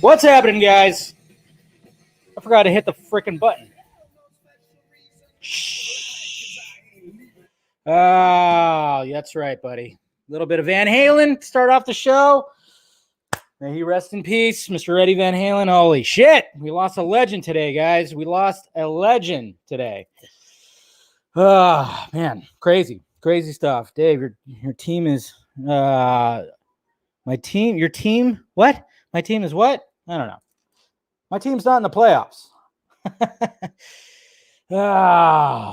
What's happening, guys? I forgot to hit the freaking button. Shh. Oh, that's right, buddy. A little bit of Van Halen to start off the show. May he rest in peace, Mr. Eddie Van Halen. Holy shit. We lost a legend today, guys. We lost a legend today. Oh, man. Crazy stuff. Dave, your team is my team. Your team? What? My team is what? I don't know. My team's not in the playoffs.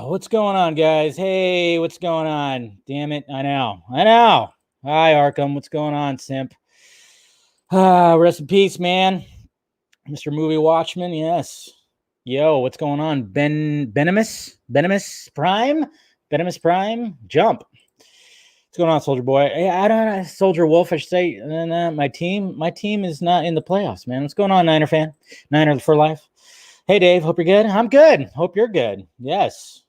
What's going on, guys? Hey, what's going on? Damn it. I know. Hi, Arkham. What's going on, simp? Rest in peace, man. Mr. Movie Watchman, yes. Yo, what's going on? Venomous Prime? Venomous Prime? Jump. What's going on, Soldier Boy? I don't know. Soldier Wolf, I should say. My team is not in the playoffs, man. What's going on, Niner fan? Niner for life. Hey, Dave. Hope you're good. I'm good. Hope you're good. Yes.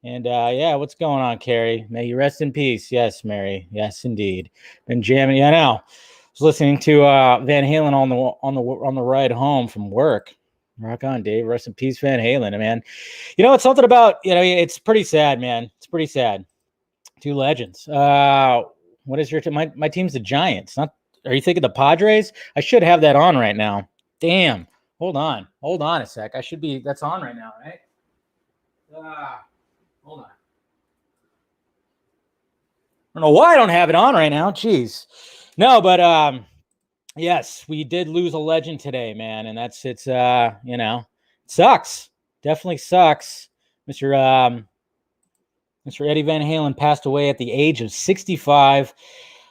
And yeah, what's going on, Carrie? May you rest in peace. Yes, Mary. Yes, indeed. Been jamming. Yeah, I know. I was listening to Van Halen on the ride home from work. Rock on, Dave. Rest in peace, Van Halen, man. You know, it's something about, it's pretty sad, man. It's pretty sad. Two legends. What is your team? My team's the Giants. Are you thinking the Padres? I should have that on right now. Damn. Hold on a sec. That's on right now, right? Hold on. I don't know why I don't have it on right now. Jeez. No, but yes, we did lose a legend today, man, and it sucks. Definitely sucks. Mr. Eddie Van Halen passed away at the age of 65.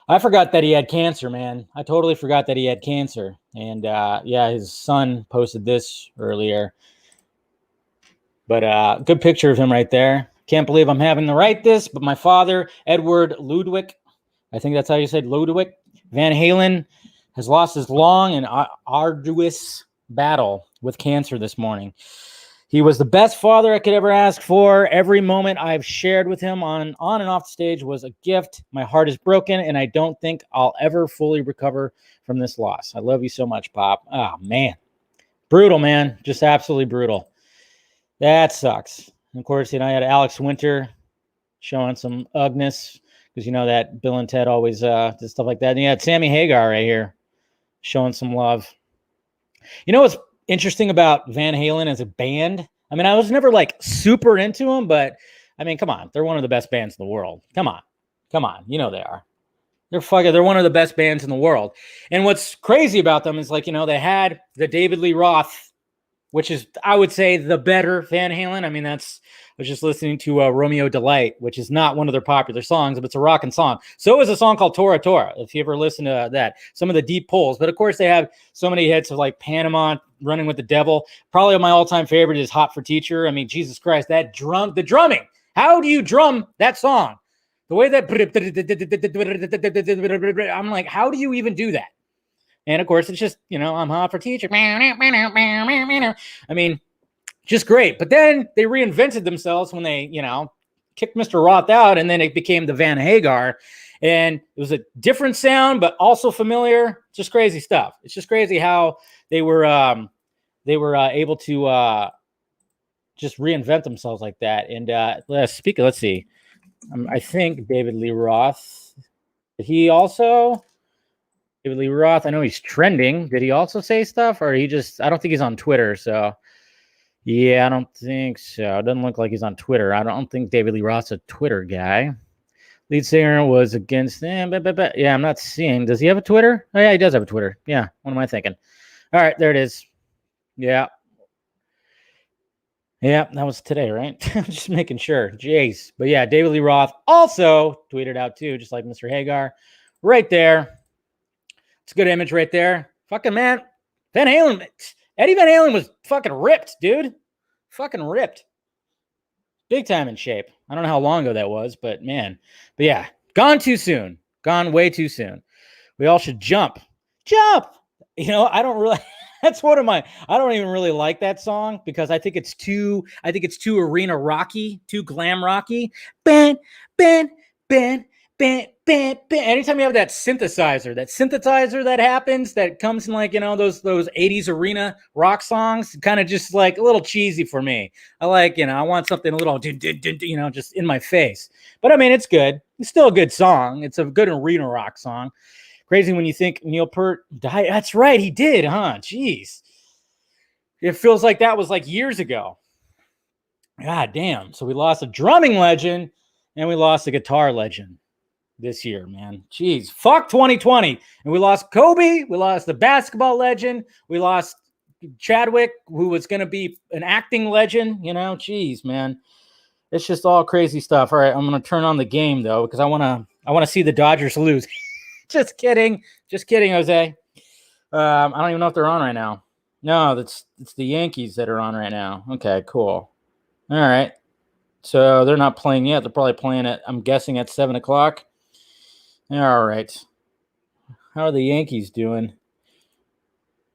I forgot that he had cancer, man. I totally forgot that he had cancer. And yeah, his son posted this earlier. But good picture of him right there. Can't believe I'm having to write this, but my father, Edward Ludwig, I think that's how you said Ludwig Van Halen, has lost his long and arduous battle with cancer this morning. He was the best father I could ever ask for. Every moment I've shared with him on and off the stage was a gift. My heart is broken, and I don't think I'll ever fully recover from this loss. I love you so much, Pop. Oh, man. Brutal, man. Just absolutely brutal. That sucks. And of course, I had Alex Winter showing some ugness because that Bill and Ted always did stuff like that. And you had Sammy Hagar right here showing some love. What's interesting about Van Halen as a band? I mean, I was never super into them, but I mean, come on. They're one of the best bands in the world. Come on. They are. They're one of the best bands in the world. And what's crazy about them is they had the David Lee Roth, which is, I would say, the better Van Halen. I mean, I was just listening to Romeo Delight, which is not one of their popular songs, but it's a rockin' song. So is a song called Tora Tora, if you ever listen to that. Some of the deep pulls. But, of course, they have so many hits of Panama, Running with the Devil. Probably my all-time favorite is Hot for Teacher. I mean, Jesus Christ, the drumming. How do you drum that song? The way that I'm like, how do you even do that? And of course, it's just, I'm hot for teacher. I mean, just great. But then they reinvented themselves when they, kicked Mr. Roth out, and then it became the Van Hagar. And it was a different sound, but also familiar. Just crazy stuff. It's just crazy how they were able to just reinvent themselves like that. And let's see. I think David Lee Roth, he also... David Lee Roth, I know he's trending. Did he also say stuff, or I don't think he's on Twitter. So, yeah, I don't think so. It doesn't look like he's on Twitter. I don't think David Lee Roth's a Twitter guy. Lead singer was against him. Yeah, I'm not seeing. Does he have a Twitter? Oh, yeah, he does have a Twitter. Yeah, what am I thinking? All right, there it is. Yeah. Yeah, that was today, right? Just making sure. Jeez. But yeah, David Lee Roth also tweeted out too, just like Mr. Hagar. Right there. It's a good image right there. Fucking man. Van Halen, Eddie Van Halen was fucking ripped, dude. Fucking ripped. Big time in shape. I don't know how long ago that was, but man. But yeah, gone too soon. Gone way too soon. We all should jump. Jump! You know, I don't really... That's one of my... I don't even really like that song because I think it's too arena rocky, too glam rocky. Ben, ben, ben, ben, ben, ben. Anytime you have that synthesizer that happens, that comes in like, you know, those 80s arena rock songs, kind of just like a little cheesy for me. I like, you know, I want something a little, you know, just in my face. But I mean, it's good. It's still a good song. It's a good arena rock song. Crazy when you think Neil Peart died. That's right, he did, huh? Jeez. It feels like that was like years ago. God damn. So we lost a drumming legend and we lost a guitar legend this year, man. Jeez. Fuck 2020. And we lost Kobe. We lost the basketball legend. We lost Chadwick, who was going to be an acting legend. You know, jeez, man. It's just all crazy stuff. All right, I'm going to turn on the game, though, because I want to see the Dodgers lose. Just kidding, Jose. I don't even know if they're on right now. No, it's the Yankees that are on right now. Okay, cool. All right, so they're not playing yet. They're probably playing at, I'm guessing, at 7:00. All right. How are the Yankees doing?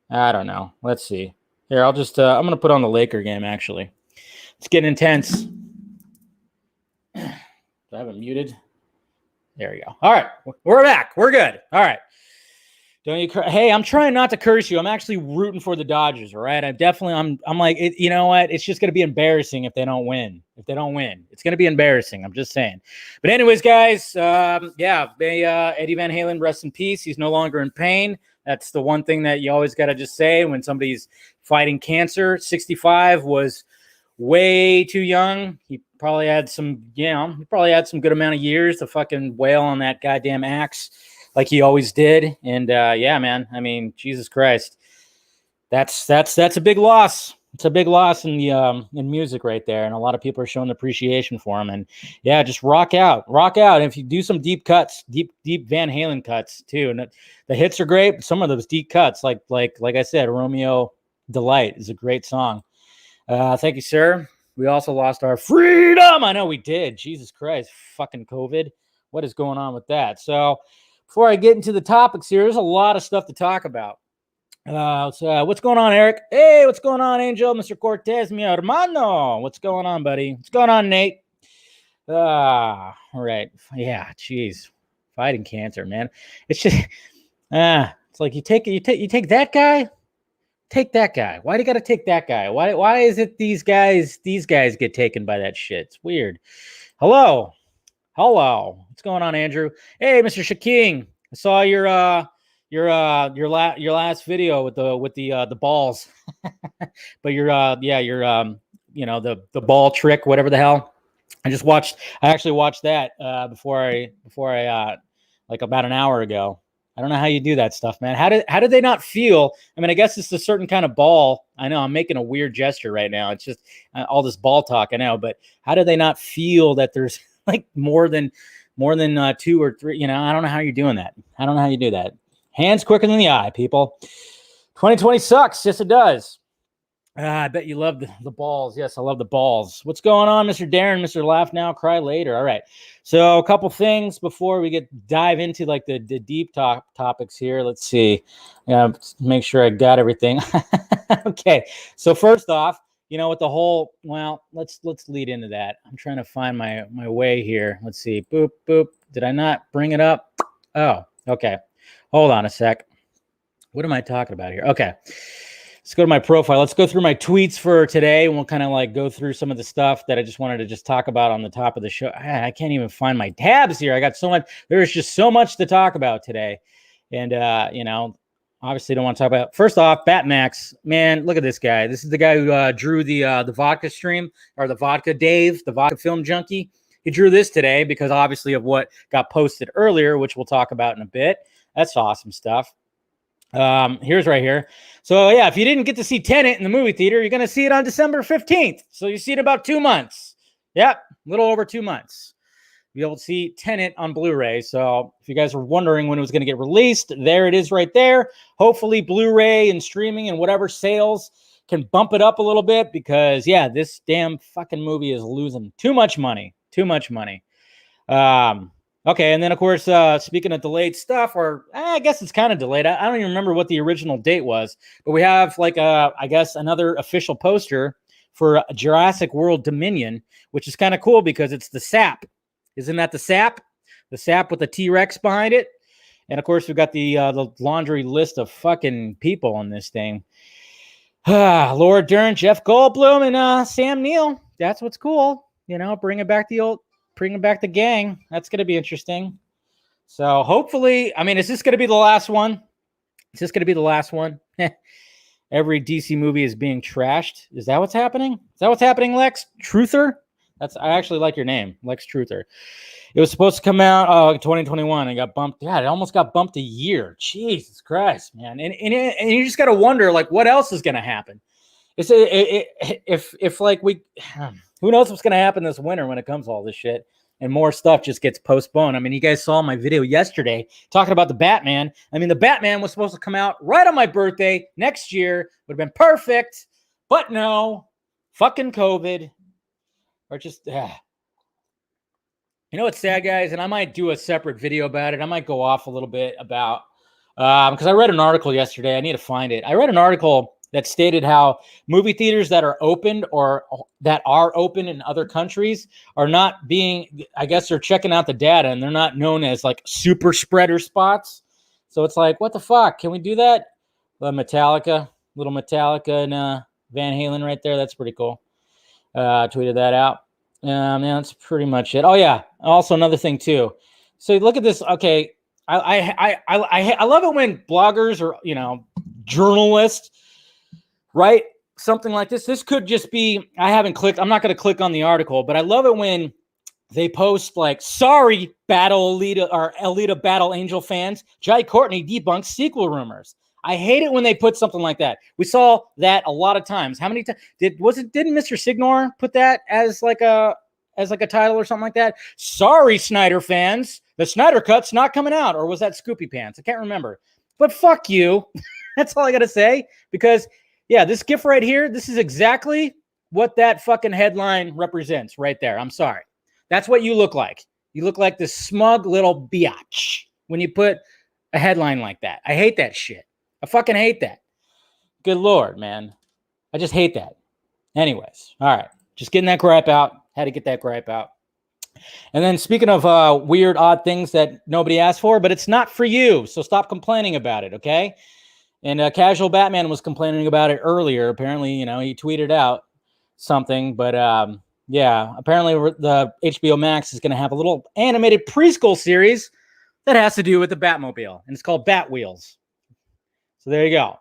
I don't know. Let's see. Here, I'll just I'm gonna put on the Laker game. Actually, it's getting intense. Do I have it muted? There we go. All right, we're back. We're good. All right. Don't you? Hey, I'm trying not to curse you. I'm actually rooting for the Dodgers. All right. I'm like, you know what? It's just going to be embarrassing if they don't win. It's going to be embarrassing. I'm just saying. But anyways, guys, yeah, may Eddie Van Halen rest in peace. He's no longer in pain. That's the one thing that you always got to just say when somebody's fighting cancer. 65 was way too young. He probably had some, good amount of years to fucking wail on that goddamn axe like he always did. And yeah, man, I mean, Jesus Christ, that's a big loss. It's a big loss in the in music right there, and a lot of people are showing appreciation for him. And yeah, just rock out. And if you do some deep cuts, deep Van Halen cuts too, and the hits are great, but some of those deep cuts, like I said, Romeo Delight is a great song. Thank you, sir. We also lost our freedom. I know we did. Jesus Christ, fucking COVID. What is going on with that? So before I get into the topics here, there's a lot of stuff to talk about. So what's going on, Eric? Hey, what's going on, Angel? Mr. Cortez, mi hermano. What's going on, buddy? What's going on, Nate? All right. Yeah, geez. Fighting cancer, man. It's just, it's like you take that guy. Take that guy. Why do you got to take that guy? Why is it these guys get taken by that shit? It's weird. Hello. What's going on, Andrew? Hey, Mr. Shaking. I saw your last video with the balls. But the ball trick, whatever the hell. I actually watched that before I like about an hour ago. I don't know how you do that stuff, man. How did they not feel? I mean, I guess it's a certain kind of ball. I know I'm making a weird gesture right now. It's just all this ball talk, I know. But how do they not feel that there's like more than 2 or 3? You know, I don't know how you're doing that. I don't know how you do that. Hands quicker than the eye, people. 2020 sucks. Yes, it does. I bet you love the balls. Yes, I love the balls. What's going on, Mr. Darren? Mr. Laugh Now, Cry Later. All right. So a couple things before we dive into like the deep topics here. Let's see. Make sure I got everything. Okay. So first off, you know, with the whole, well, let's lead into that. I'm trying to find my way here. Let's see. Boop, boop. Did I not bring it up? Oh, okay. Hold on a sec. What am I talking about here? Okay. Let's go to my profile. Let's go through my tweets for today, and we'll kind of like go through some of the stuff that I just wanted to just talk about on the top of the show. I can't even find my tabs here. I got so much. There's just so much to talk about today. And, you know, obviously don't want to talk about. First off, Batmax, man, look at this guy. This is the guy who drew the vodka stream, or the vodka Dave, the vodka film junkie. He drew this today because obviously of what got posted earlier, which we'll talk about in a bit. That's awesome stuff. Here's right here. So yeah, if you didn't get to see Tenet in the movie theater, you're going to see it on December 15th. So you see it about 2 months. Yep. A little over 2 months. be able to see Tenet on Blu-ray. So if you guys were wondering when it was going to get released, there it is right there. Hopefully Blu-ray and streaming and whatever sales can bump it up a little bit, because yeah, this damn fucking movie is losing too much money. Okay, and then of course, speaking of delayed stuff, or I guess it's kind of delayed. I don't even remember what the original date was, but we have like I guess another official poster for Jurassic World Dominion, which is kind of cool because it's the sap. Isn't that the sap? The sap with the T-Rex behind it. And of course, we've got the laundry list of fucking people on this thing. Laura Dern, Jeff Goldblum, and Sam Neill. That's what's cool. You know, bringing back the gang. That's going to be interesting. So hopefully, I mean, is this going to be the last one? Is this going to be the last one? Every DC movie is being trashed. Is that what's happening? Is that what's happening, Lex Truther? I actually like your name, Lex Truther. It was supposed to come out 2021 and got bumped. Yeah, it almost got bumped a year. Jesus Christ, man. And you just got to wonder, like, what else is going to happen? If like who knows what's going to happen this winter when it comes to all this shit and more stuff just gets postponed. I mean, you guys saw my video yesterday talking about the Batman. I mean, the Batman was supposed to come out right on my birthday next year. Would have been perfect. But no, fucking COVID. Or just, You know what's sad, guys? And I might do a separate video about it. I might go off a little bit about, because I read an article yesterday. I need to find it. I read an article that stated how movie theaters that are opened or that are open in other countries are not being, I guess they're checking out the data and they're not known as like super spreader spots. So it's like, what the fuck? Can we do that? Little Metallica and Van Halen right there. That's pretty cool. Tweeted that out. Yeah, that's pretty much it. Oh yeah. Also another thing too. So look at this. Okay. I love it when bloggers or, you know, journalists write something like this. This could just be, I'm not going to click on the article, but I love it when they post like, sorry, Alita Battle Angel fans, Jai Courtney debunks sequel rumors. I hate it when they put something like that. We saw that a lot of times. How many times didn't Mr. Signor put that as like a title or something like that? Sorry, Snyder fans, the Snyder Cut's not coming out. Or was that Scoopy Pants? I can't remember. But fuck you. That's all I got to say. Because, yeah, this GIF right here, this is exactly what that fucking headline represents right there. I'm sorry. That's what you look like. You look like this smug little biatch when you put a headline like that. I hate that shit. I fucking hate that. Good Lord, man. I just hate that. Anyways, all right. Just getting that gripe out. Had to get that gripe out. And then speaking of weird, odd things that nobody asked for, but it's not for you. So stop complaining about it, okay? And Casual Batman was complaining about it earlier. Apparently, you know, he tweeted out something. But yeah, apparently the HBO Max is going to have a little animated preschool series that has to do with the Batmobile. And it's called Batwheels. So there you go.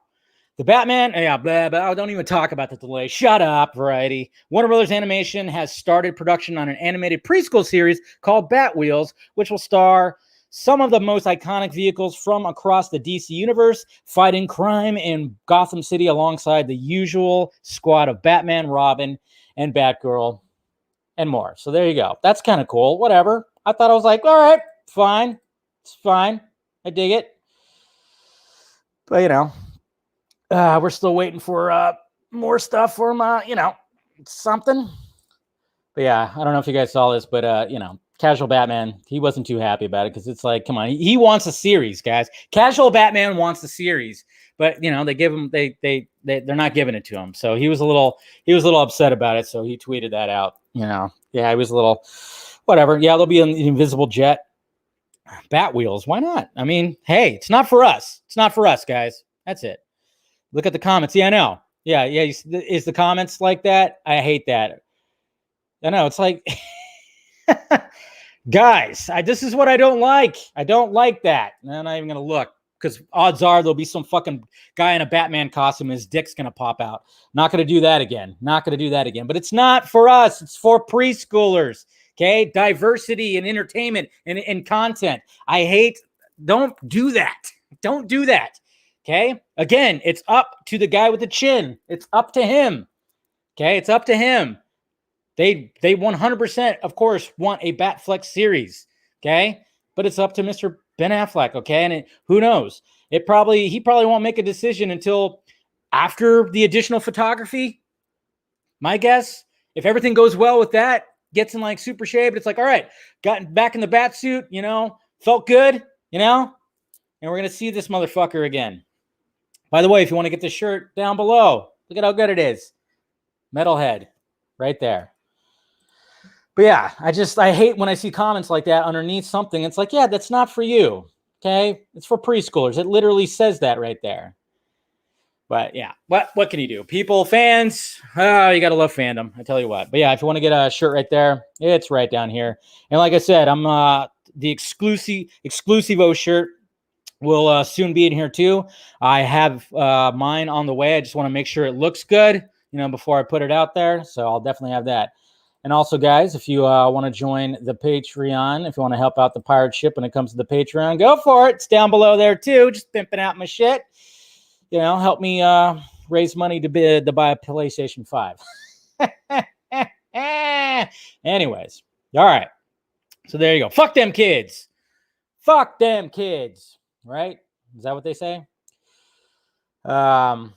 The Batman, don't even talk about the delay. Shut up, Variety. Warner Brothers Animation has started production on an animated preschool series called Batwheels, which will star some of the most iconic vehicles from across the DC universe, fighting crime in Gotham City alongside the usual squad of Batman, Robin, and Batgirl, and more. So there you go. That's kind of cool. Whatever. I thought I was like, all right, fine. It's fine. I dig it. But, you know, we're still waiting for more stuff from, you know, something. But, yeah, I don't know if you guys saw this, but, you know, Casual Batman, he wasn't too happy about it because it's like, come on, he wants a series, guys. Casual Batman wants the series, but, you know, they give him, they're not giving it to him. So he was a little upset about it. So he tweeted that out, you know. Yeah, he was a little, whatever. Yeah, there'll be an invisible jet. Batwheels, why not? I mean, hey, it's not for us. It's not for us, guys. That's it. Look at the comments. Yeah, I know. Yeah. Is the comments like that? I hate that. I know. It's like, guys, this is what I don't like. I don't like that. I'm not even going to look because odds are there'll be some fucking guy in a Batman costume. His dick's going to pop out. Not going to do that again. But it's not for us. It's for preschoolers. Okay, diversity and entertainment and content. Don't do that. Don't do that. Okay, again, it's up to the guy with the chin. It's up to him. Okay, it's up to him. They 100%, of course, want a Batfleck series, okay? But it's up to Mr. Ben Affleck, okay? And who knows? He probably won't make a decision until after the additional photography. My guess, if everything goes well with that, gets in like super shape, it's like, all right, got back in the bat suit, felt good, and we're going to see this motherfucker again. By the way, if you want to get this shirt down below, look at how good it is. Metalhead right there. But yeah, I hate when I see comments like that underneath something. It's like, yeah, that's not for you. Okay. It's for preschoolers. It literally says that right there. But yeah, what can you do? People, fans, you got to love fandom. I tell you what. But yeah, if you want to get a shirt right there, it's right down here. And like I said, I'm the Exclusivo shirt will soon be in here too. I have mine on the way. I just want to make sure it looks good, before I put it out there. So I'll definitely have that. And also, guys, if you want to join the Patreon, if you want to help out the pirate ship when it comes to the Patreon, go for it. It's down below there too. Just pimping out my shit. Help me raise money to buy a PlayStation 5. Anyways, all right. So there you go. Fuck them kids. Fuck them kids. Right? Is that what they say? But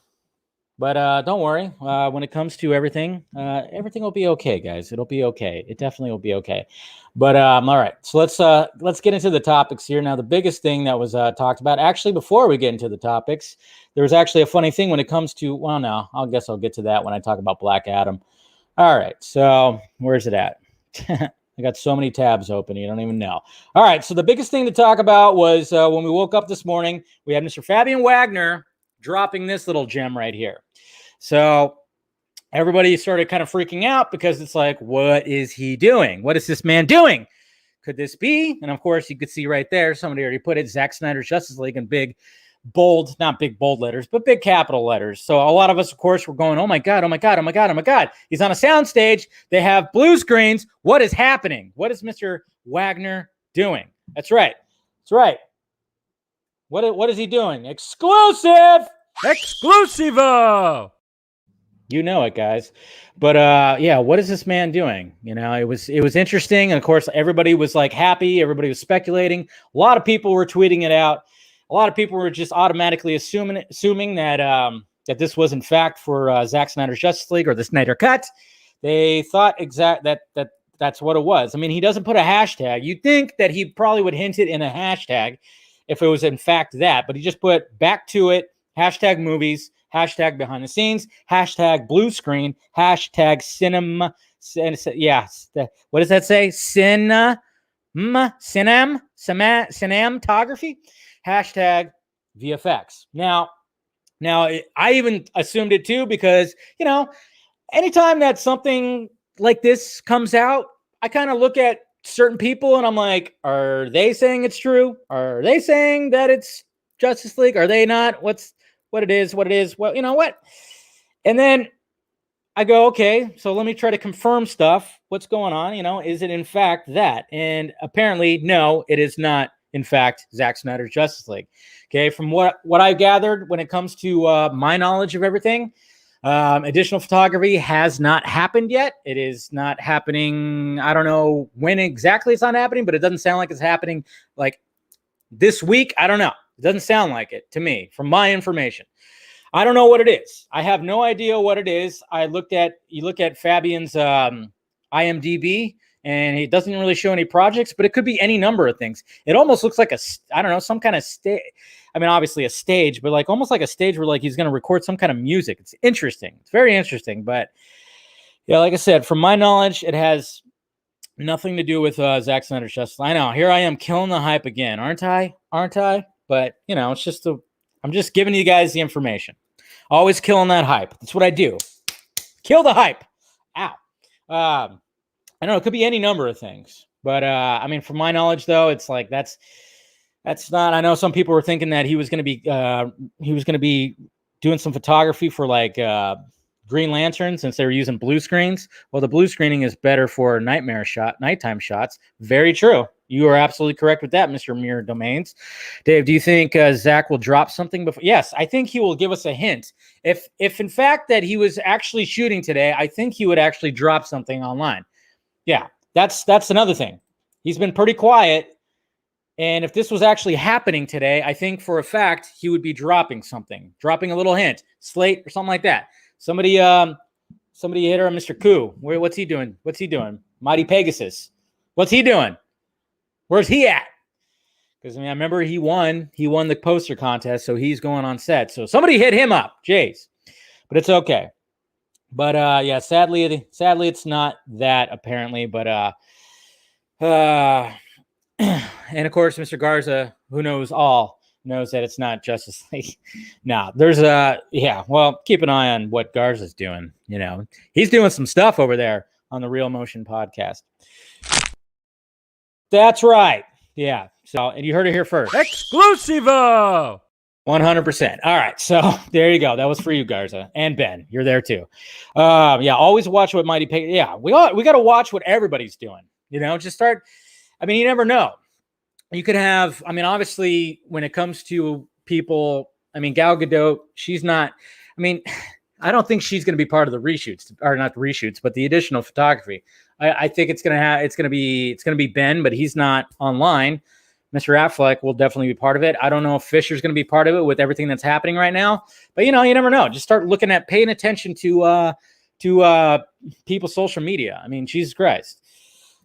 don't worry. When it comes to everything, everything will be okay, guys. It'll be okay. It definitely will be okay. But all right. So let's get into the topics here. Now, the biggest thing that was talked about, actually, before we get into the topics, there was actually a funny thing when it comes to, well, no, I guess I'll get to that when I talk about Black Adam. All right. So where's it at? I got so many tabs open, you don't even know. All right. So the biggest thing to talk about was when we woke up this morning, we had Mr. Fabian Wagner dropping this little gem right here. So everybody started kind of freaking out because it's like, what is he doing? What is this man doing? Could this be? And of course, you could see right there, somebody already put it, Zack Snyder's Justice League in big, bold, not big bold letters, but big capital letters. So a lot of us, of course, were going, oh my God, oh my God, oh my God, oh my God. He's on a soundstage. They have blue screens. What is happening? What is Mr. Wagner doing? That's right. That's right. What is he doing? Exclusive! Exclusivo! You know it, guys. But yeah, what is this man doing? It was interesting. And of course, everybody was like happy. Everybody was speculating. A lot of people were tweeting it out. A lot of people were just automatically assuming that that this was in fact for Zack Snyder's Justice League or the Snyder Cut. They thought that's what it was. I mean, he doesn't put a hashtag. You'd think that he probably would hint it in a hashtag if it was in fact that, but he just put back to it, hashtag movies, hashtag behind the scenes, hashtag blue screen, hashtag cinema. Yeah. What does that say? Cinematography, hashtag VFX. Now, I even assumed it too, because, anytime that something like this comes out, I kind of look at certain people and I'm like, are they saying it's true? Are they saying that it's Justice League? Are they not? What it is? Well, you know what? And then I go, okay, so let me try to confirm stuff. What's going on? Is it in fact that? And apparently, no, it is not in fact Zack Snyder's Justice League. Okay, from what I gathered when it comes to my knowledge of everything, additional photography has not happened yet. It is not happening. I don't know when exactly it's not happening, but it doesn't sound like it's happening like this week. I don't know. It doesn't sound like it to me from my information. I don't know what it is. I have no idea what it is. You look at Fabian's IMDb, and it doesn't really show any projects, but it could be any number of things. It almost looks like some kind of stage. I mean, obviously a stage, but like almost like a stage where like he's going to record some kind of music. It's interesting. It's very interesting. But yeah, like I said, from my knowledge, it has nothing to do with Zack Snyder's Justice League. I know, here I am killing the hype again, aren't I? But it's just I'm just giving you guys the information. Always killing that hype. That's what I do. Kill the hype. Ow. I don't know. It could be any number of things. But, I mean, from my knowledge, though, it's like that's not. I know some people were thinking that he was going to be doing some photography for like Green Lantern, since they were using blue screens. Well, the blue screening is better for nighttime shots. Very true. You are absolutely correct with that, Mr. Mirror Domains. Dave, do you think Zach will drop something before? Yes, I think he will give us a hint. If in fact that he was actually shooting today, I think he would actually drop something online. Yeah, that's another thing. He's been pretty quiet. And if this was actually happening today, I think for a fact he would be dropping something, dropping a little hint, slate or something like that. Somebody hit her on Mr. Koo. What's he doing? What's he doing? Mighty Pegasus. What's he doing? Where's he at? Because I remember he won the poster contest, so he's going on set. So somebody hit him up, Jays. But it's okay. But yeah, sadly it's not that apparently. But and of course, Mr. Garza, who knows all, knows that it's not Justice League. No, there's well, keep an eye on what Garza's doing. He's doing some stuff over there on the Real Motion podcast. That's right. Yeah. So, and you heard it here first. Exclusivo! 100%. All right. So there you go. That was for you, Garza. And Ben, you're there too. Yeah, always watch what Mighty Pig. Yeah, we got to watch what everybody's doing. Just start. I mean, you never know. You could have, obviously, when it comes to people, Gal Gadot, she's not, I don't think she's going to be part of the reshoots, or not the reshoots, but the additional photography. I think it's going to be Ben, but he's not online. Mr. Affleck will definitely be part of it. I don't know if Fisher's going to be part of it with everything that's happening right now, but you never know. Just start paying attention to people's social media. Jesus Christ.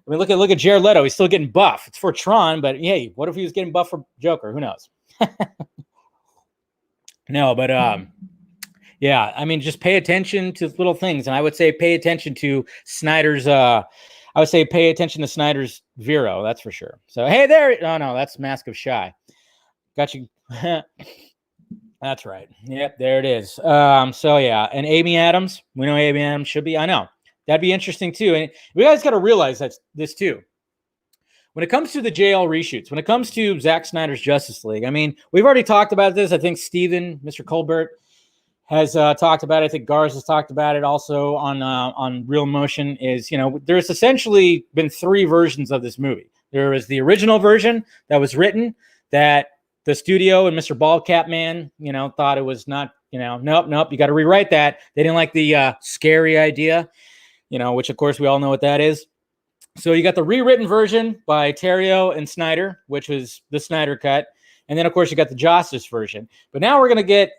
Look at Jared Leto. He's still getting buff. It's for Tron, but hey, what if he was getting buff for Joker? Who knows? No, but yeah, just pay attention to little things, and I would say pay attention to Snyder's. I would say pay attention to Snyder's Vero. That's for sure. So hey, there. Oh no, that's Mask of Shy. Got you. That's right. Yep, there it is. So yeah, and Amy Adams. We know Amy Adams should be. I know. That'd be interesting too. And we guys got to realize that's this too. When it comes to the JL reshoots, when it comes to Zack Snyder's Justice League, we've already talked about this. I think Steven, Mr. Colbert, has talked about it. I think Garza has talked about it also on Real Motion. There's essentially been 3 versions of this movie. There was the original version that was written that the studio and Mr. Baldcap Man, thought it was not, nope, you got to rewrite that. They didn't like the scary idea. Which of course we all know what that is. So you got the rewritten version by Terrio and Snyder, which was the Snyder cut. And then of course you got the Justice version. But now we're going to get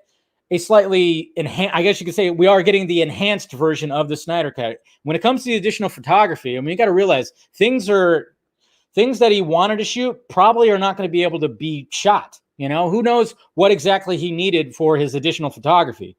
a slightly enhanced, I guess you could say we are getting the enhanced version of the Snyder cut. When it comes to the additional photography, you got to realize things that he wanted to shoot probably are not going to be able to be shot. Who knows what exactly he needed for his additional photography,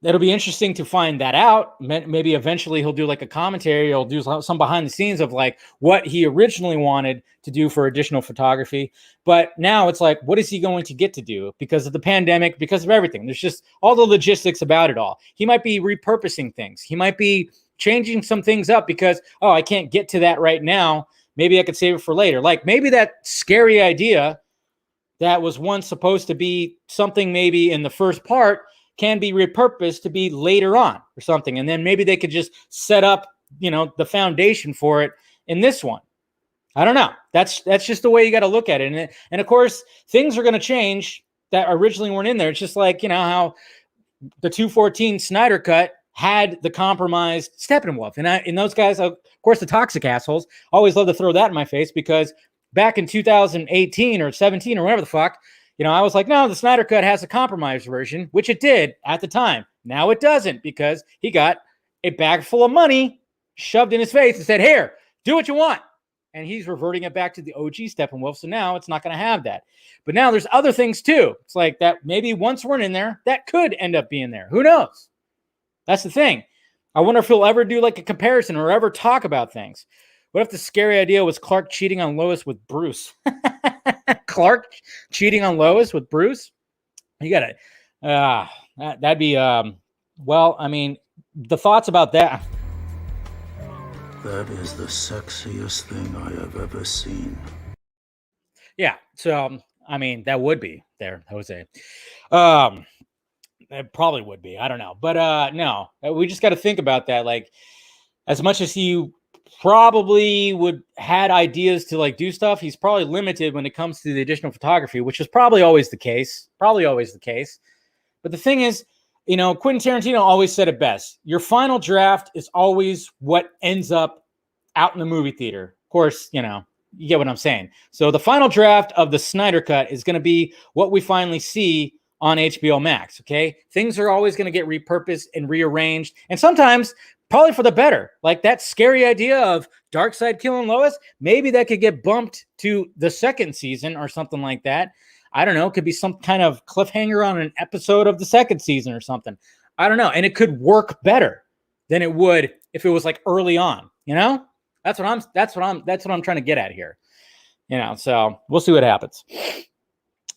It'll be interesting to find that out. Maybe eventually he'll do like a commentary. He'll do some behind the scenes of like what he originally wanted to do for additional photography. But now it's like, what is he going to get to do because of the pandemic, because of everything? There's just all the logistics about it all. He might be repurposing things. He might be changing some things up because, I can't get to that right now. Maybe I could save it for later. Like maybe that scary idea that was once supposed to be something maybe in the first part can be repurposed to be later on or something. And then maybe they could just set up, the foundation for it in this one. I don't know. That's just the way you got to look at it. And of course, things are going to change that originally weren't in there. It's just like, how the 214 Snyder cut had the compromised Steppenwolf. And those guys, of course, the toxic assholes always love to throw that in my face because back in 2018 or 17 or whatever the fuck, I was like, no, the Snyder Cut has a compromised version, which it did at the time. Now it doesn't because he got a bag full of money shoved in his face and said, here, do what you want. And he's reverting it back to the OG Steppenwolf. So now it's not going to have that. But now there's other things too. It's like that maybe once we're in there, that could end up being there. Who knows? That's the thing. I wonder if he'll ever do like a comparison or ever talk about things. What if the scary idea was Clark cheating on Lois with Bruce? Clark cheating on Lois with Bruce? You got to, that'd be, the thoughts about that. That is the sexiest thing I have ever seen. Yeah. So, that would be there, Jose. It probably would be. I don't know. But no, we just got to think about that. Like, as much as he probably would had ideas to like do stuff. He's probably limited when it comes to the additional photography, which is probably always the case. But the thing is, Quentin Tarantino always said it best. Your final draft is always what ends up out in the movie theater. Of course, you get what I'm saying. So the final draft of the Snyder Cut is going to be what we finally see on HBO Max, okay? Things are always going to get repurposed and rearranged, and sometimes probably for the better. Like that scary idea of Darkseid killing Lois, maybe that could get bumped to the second season or something like that. I don't know. It could be some kind of cliffhanger on an episode of the second season or something. I don't know. And it could work better than it would if it was like early on, That's what I'm trying to get at here. So we'll see what happens.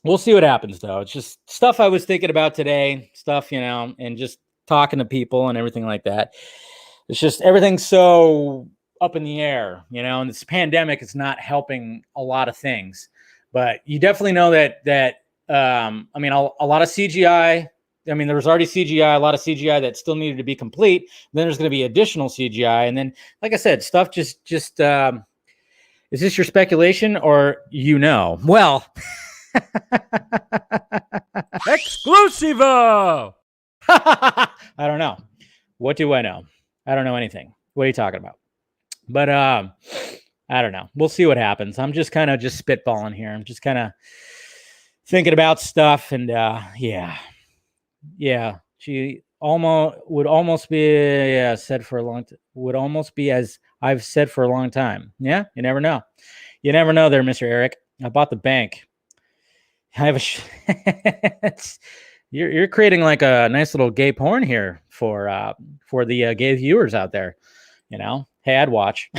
We'll see what happens, though. It's just stuff I was thinking about today, stuff, and just talking to people and everything like that. It's just everything's so up in the air, and this pandemic is not helping a lot of things. But you definitely know that a lot of CGI. I mean, there was already CGI, a lot of CGI that still needed to be complete. Then there's going to be additional CGI. And then, like I said, stuff just is this your speculation or Well, Exclusivo! I don't know. What do I know? I don't know anything. What are you talking about? But I don't know. We'll see what happens. I'm just kind of spitballing here. I'm just kind of thinking about stuff. And yeah. She would almost be said for a long time. Would almost be as I've said for a long time. Yeah, you never know. You never know there, Mr. Eric. I bought the bank. I have you're creating like a nice little gay porn here for the gay viewers out there. Hey, I'd watch.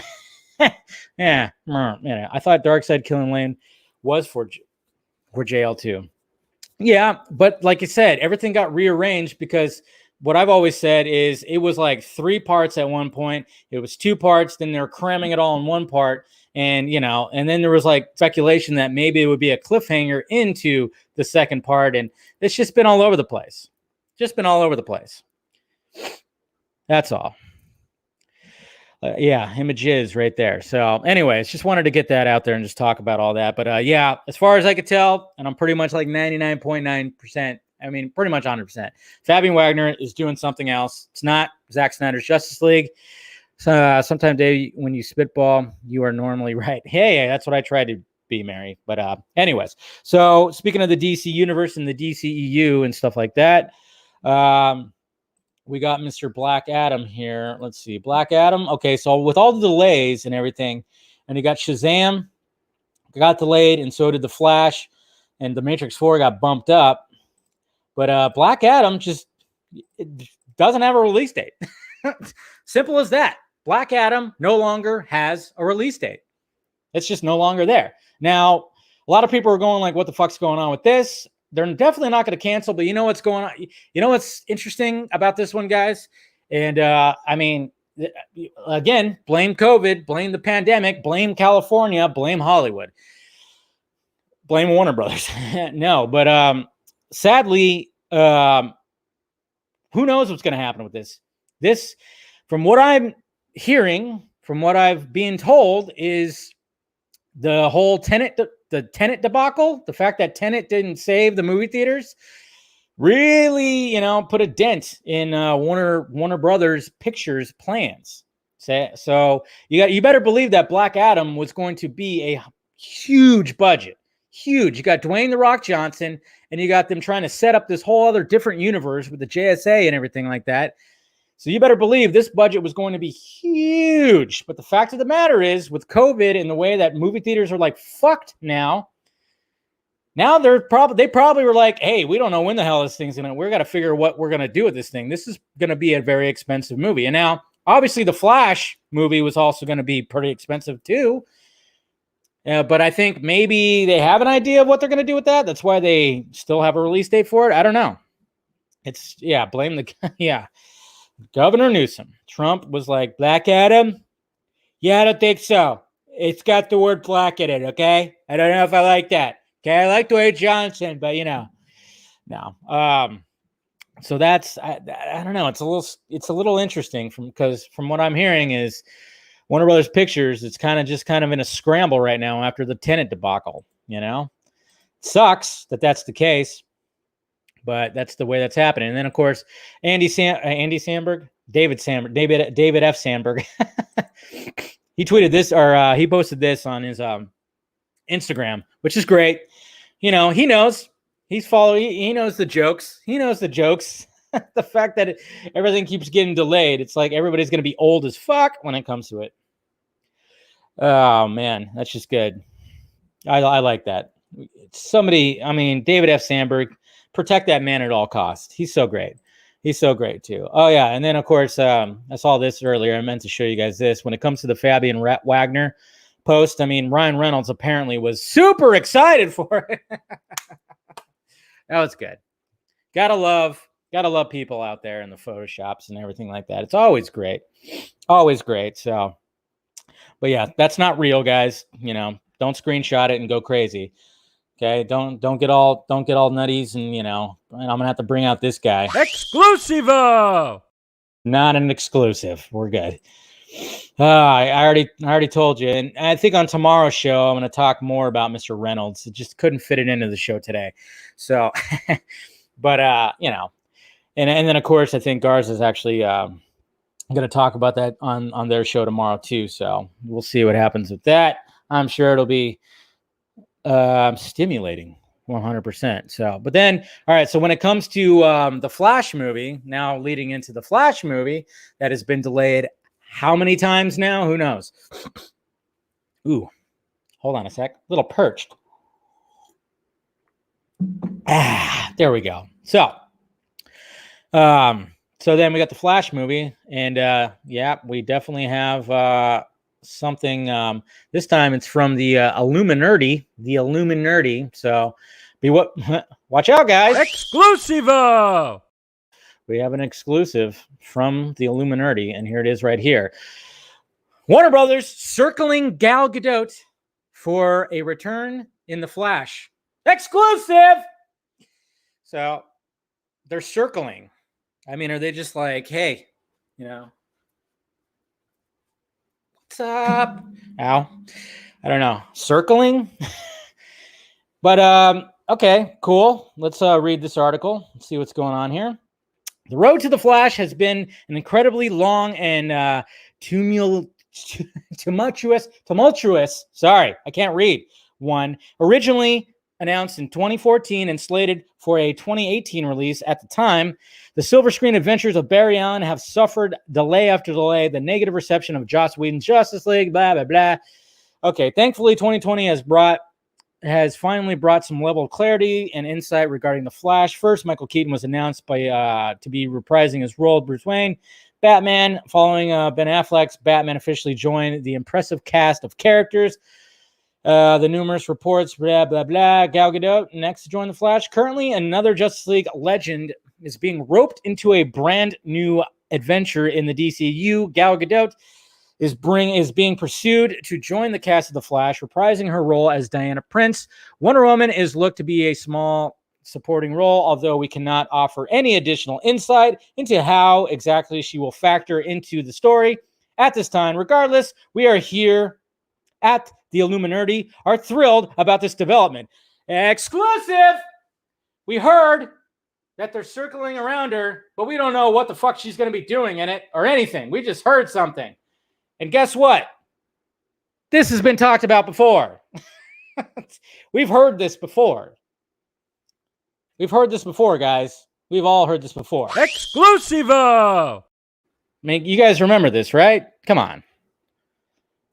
Yeah, I thought Darkseid killing Lane was for JL too. Yeah, but like I said, everything got rearranged because what I've always said is it was like 3 parts at one point. It was 2 parts, then they're cramming it all in 1 part. And, and then there was like speculation that maybe it would be a cliffhanger into the second part. And it's just been all over the place. That's all. Images right there. So anyways, just wanted to get that out there and just talk about all that. But as far as I could tell, and I'm pretty much like 99.9%, I mean, pretty much 100%. Fabian Wagner is doing something else. It's not Zack Snyder's Justice League. So sometimes, Dave, when you spitball, you are normally right. Hey, that's what I try to be, Mary. But anyways, so speaking of the DC universe and the DCEU and stuff like that, we got Mr. Black Adam here. Let's see. Black Adam. Okay, so with all the delays and everything, and you got Shazam got delayed, and so did The Flash, and The Matrix 4 got bumped up. But Black Adam just doesn't have a release date. Simple as that. Black Adam no longer has a release date. It's just no longer there. Now, a lot of people are going like, what the fuck's going on with this? They're definitely not going to cancel, but you know what's going on? You know what's interesting about this one, guys? And I mean, again, blame COVID, blame the pandemic, blame California, blame Hollywood, blame Warner Brothers. No, but sadly, who knows what's going to happen with this? This, from what I'm hearing, from what I've been told, is the whole Tenet debacle, the fact that Tenet didn't save the movie theaters, really, put a dent in Warner Brothers Pictures plans. So you better believe that Black Adam was going to be a huge budget, huge. You got Dwayne "The Rock" Johnson, and you got them trying to set up this whole other different universe with the JSA and everything like that. So you better believe this budget was going to be huge. But the fact of the matter is, with COVID and the way that movie theaters are like fucked now they probably were like, hey, we don't know when the hell this thing's we're got to figure what we're going to do with this thing. This is going to be a very expensive movie. And now, obviously, the Flash movie was also going to be pretty expensive too. But I think maybe they have an idea of what they're going to do with that. That's why they still have a release date for it. I don't know. Blame the, Governor Newsom. Trump was like, Black Adam? Yeah, I don't think so. It's got the word black in it, okay? I don't know if I like that. Okay, I like Dwayne Johnson, but no. So that's I don't know. It's a little interesting because from what I'm hearing is Warner Brothers Pictures, it's kind of in a scramble right now after the Tenet debacle. Sucks that that's the case, but that's the way that's happening. And then of course, David F. Sandberg, he tweeted this, or he posted this on his Instagram, which is great. He knows he's following. He knows the jokes. The fact that everything keeps getting delayed, it's like everybody's going to be old as fuck when it comes to it. Oh man, that's just good. I like that. David F. Sandberg, protect that man at all costs. He's so great. He's so great too. Oh yeah, and then of course I saw this earlier. I meant to show you guys this. When it comes to the Fabian Wagner post, Ryan Reynolds apparently was super excited for it. That was good. Gotta love people out there in the Photoshops and everything like that. It's always great. So, but yeah, that's not real, guys. Don't screenshot it and go crazy. Okay, don't get all nutties, and I'm gonna have to bring out this guy. Exclusivo! Not an exclusive. We're good. I already told you, and I think on tomorrow's show I'm going to talk more about Mr. Reynolds. It just couldn't fit it into the show today. So, but and then of course I think Garza is actually going to talk about that on their show tomorrow too. So we'll see what happens with that. I'm sure it'll be stimulating 100%. So, but then, all right. So when it comes to the Flash movie, now leading into the Flash movie that has been delayed how many times now? Who knows? Ooh, hold on a sec. A little perched. There we go. So then we got the Flash movie, and yeah, we definitely have something. This time it's from the Illuminati. So watch out, guys. Exclusivo! We have an exclusive from the Illuminati, and here it is right here. Warner Brothers circling Gal Gadot for a return in The Flash. Exclusive! So they're circling. Are they just like, hey, what's up? Ow. I don't know. Circling? But, okay, cool. Let's read this article. Let's see what's going on here. The road to the Flash has been an incredibly long and tumultuous. Sorry, I can't read. One originally announced in 2014 and slated for a 2018 release. At the time, the silver screen adventures of Barry Allen have suffered delay after delay. The negative reception of Joss Whedon's Justice League, blah blah blah. Okay, thankfully, 2020 has finally brought some level of clarity and insight regarding the Flash. First, Michael Keaton was announced to be reprising his role of Bruce Wayne. Batman, following Ben Affleck's Batman, officially joined the impressive cast of characters. The numerous reports, blah, blah, blah. Gal Gadot, next to join the Flash. Currently, another Justice League legend is being roped into a brand new adventure in the DCU. Gal Gadot is being pursued to join the cast of The Flash, reprising her role as Diana Prince. Wonder Woman is looked to be a small supporting role, although we cannot offer any additional insight into how exactly she will factor into the story at this time. Regardless, we are here at the Illuminati, are thrilled about this development. Exclusive! We heard that they're circling around her, but we don't know what the fuck she's going to be doing in it or anything. We just heard something. And guess what? This has been talked about before. We've heard this before. Guys. We've all heard this before. Exclusivo! You guys remember this, right? Come on.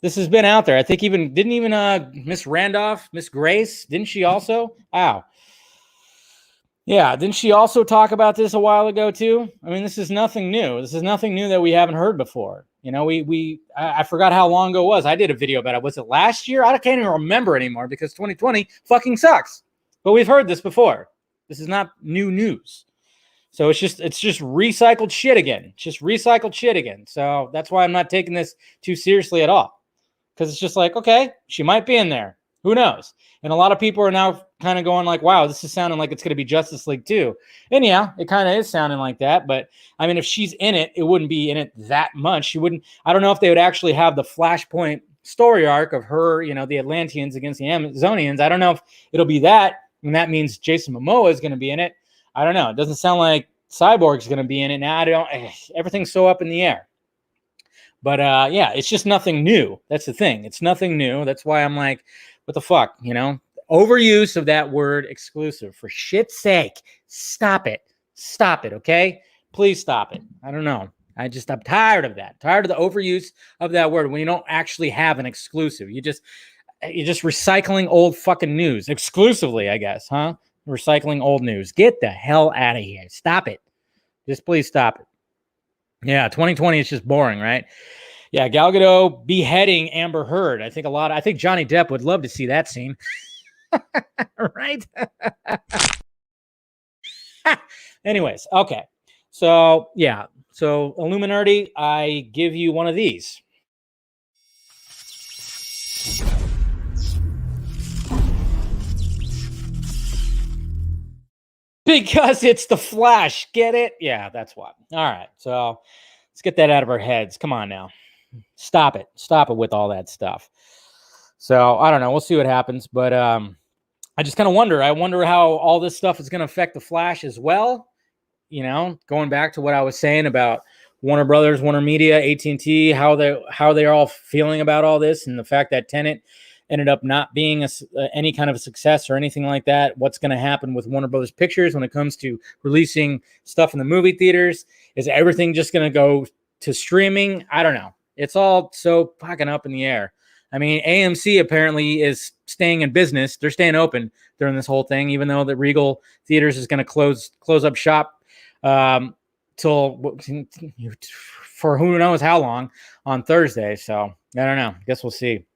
This has been out there. I think didn't Miss Randolph, Miss Grace, didn't she also? Ow. Yeah, didn't she also talk about this a while ago too? This is nothing new. This is nothing new that we haven't heard before. I forgot how long ago it was. I did a video about it. Was it last year? I can't even remember anymore because 2020 fucking sucks. But we've heard this before. This is not new news. So it's just recycled shit again. So that's why I'm not taking this too seriously at all. Because it's just like, okay, she might be in there. Who knows? And a lot of people are now kind of going like, wow, this is sounding like it's going to be Justice League 2. And yeah, it kind of is sounding like that. But I mean, if she's in it, it wouldn't be in it that much. She wouldn't, I don't know if they would actually have the Flashpoint story arc of her, the Atlanteans against the Amazonians. I don't know if it'll be that. And that means Jason Momoa is going to be in it. I don't know. It doesn't sound like Cyborg's going to be in it. Now everything's so up in the air. But yeah, it's just nothing new. That's the thing. It's nothing new. That's why I'm like, what the fuck, Overuse of that word exclusive. For shit's sake, stop it. Stop it, okay? Please stop it. I don't know. I'm tired of that. Tired of the overuse of that word when you don't actually have an exclusive. You're just recycling old fucking news. Exclusively, I guess, huh? Recycling old news. Get the hell out of here. Stop it. Just please stop it. Yeah, 2020 is just boring, right? Yeah, Gal Gadot beheading Amber Heard. I think Johnny Depp would love to see that scene. Right? Anyways, okay. So, yeah. So, Illuminati, I give you one of these. Because it's the Flash. Get it? Yeah, that's what. All right. So, let's get that out of our heads. Come on now. Stop it. Stop it with all that stuff. So, I don't know. We'll see what happens. But I just kind of wonder. I wonder how all this stuff is going to affect the Flash as well. Going back to what I was saying about Warner Brothers, Warner Media, AT&T, how they're all feeling about all this, and the fact that Tenet ended up not being any kind of a success or anything like that. What's going to happen with Warner Brothers Pictures when it comes to releasing stuff in the movie theaters? Is everything just going to go to streaming? I don't know. It's all so fucking up in the air. I mean, AMC apparently is staying in business. They're staying open during this whole thing, even though the Regal Theaters is going to close up shop till for who knows how long on Thursday. So I don't know. Guess we'll see.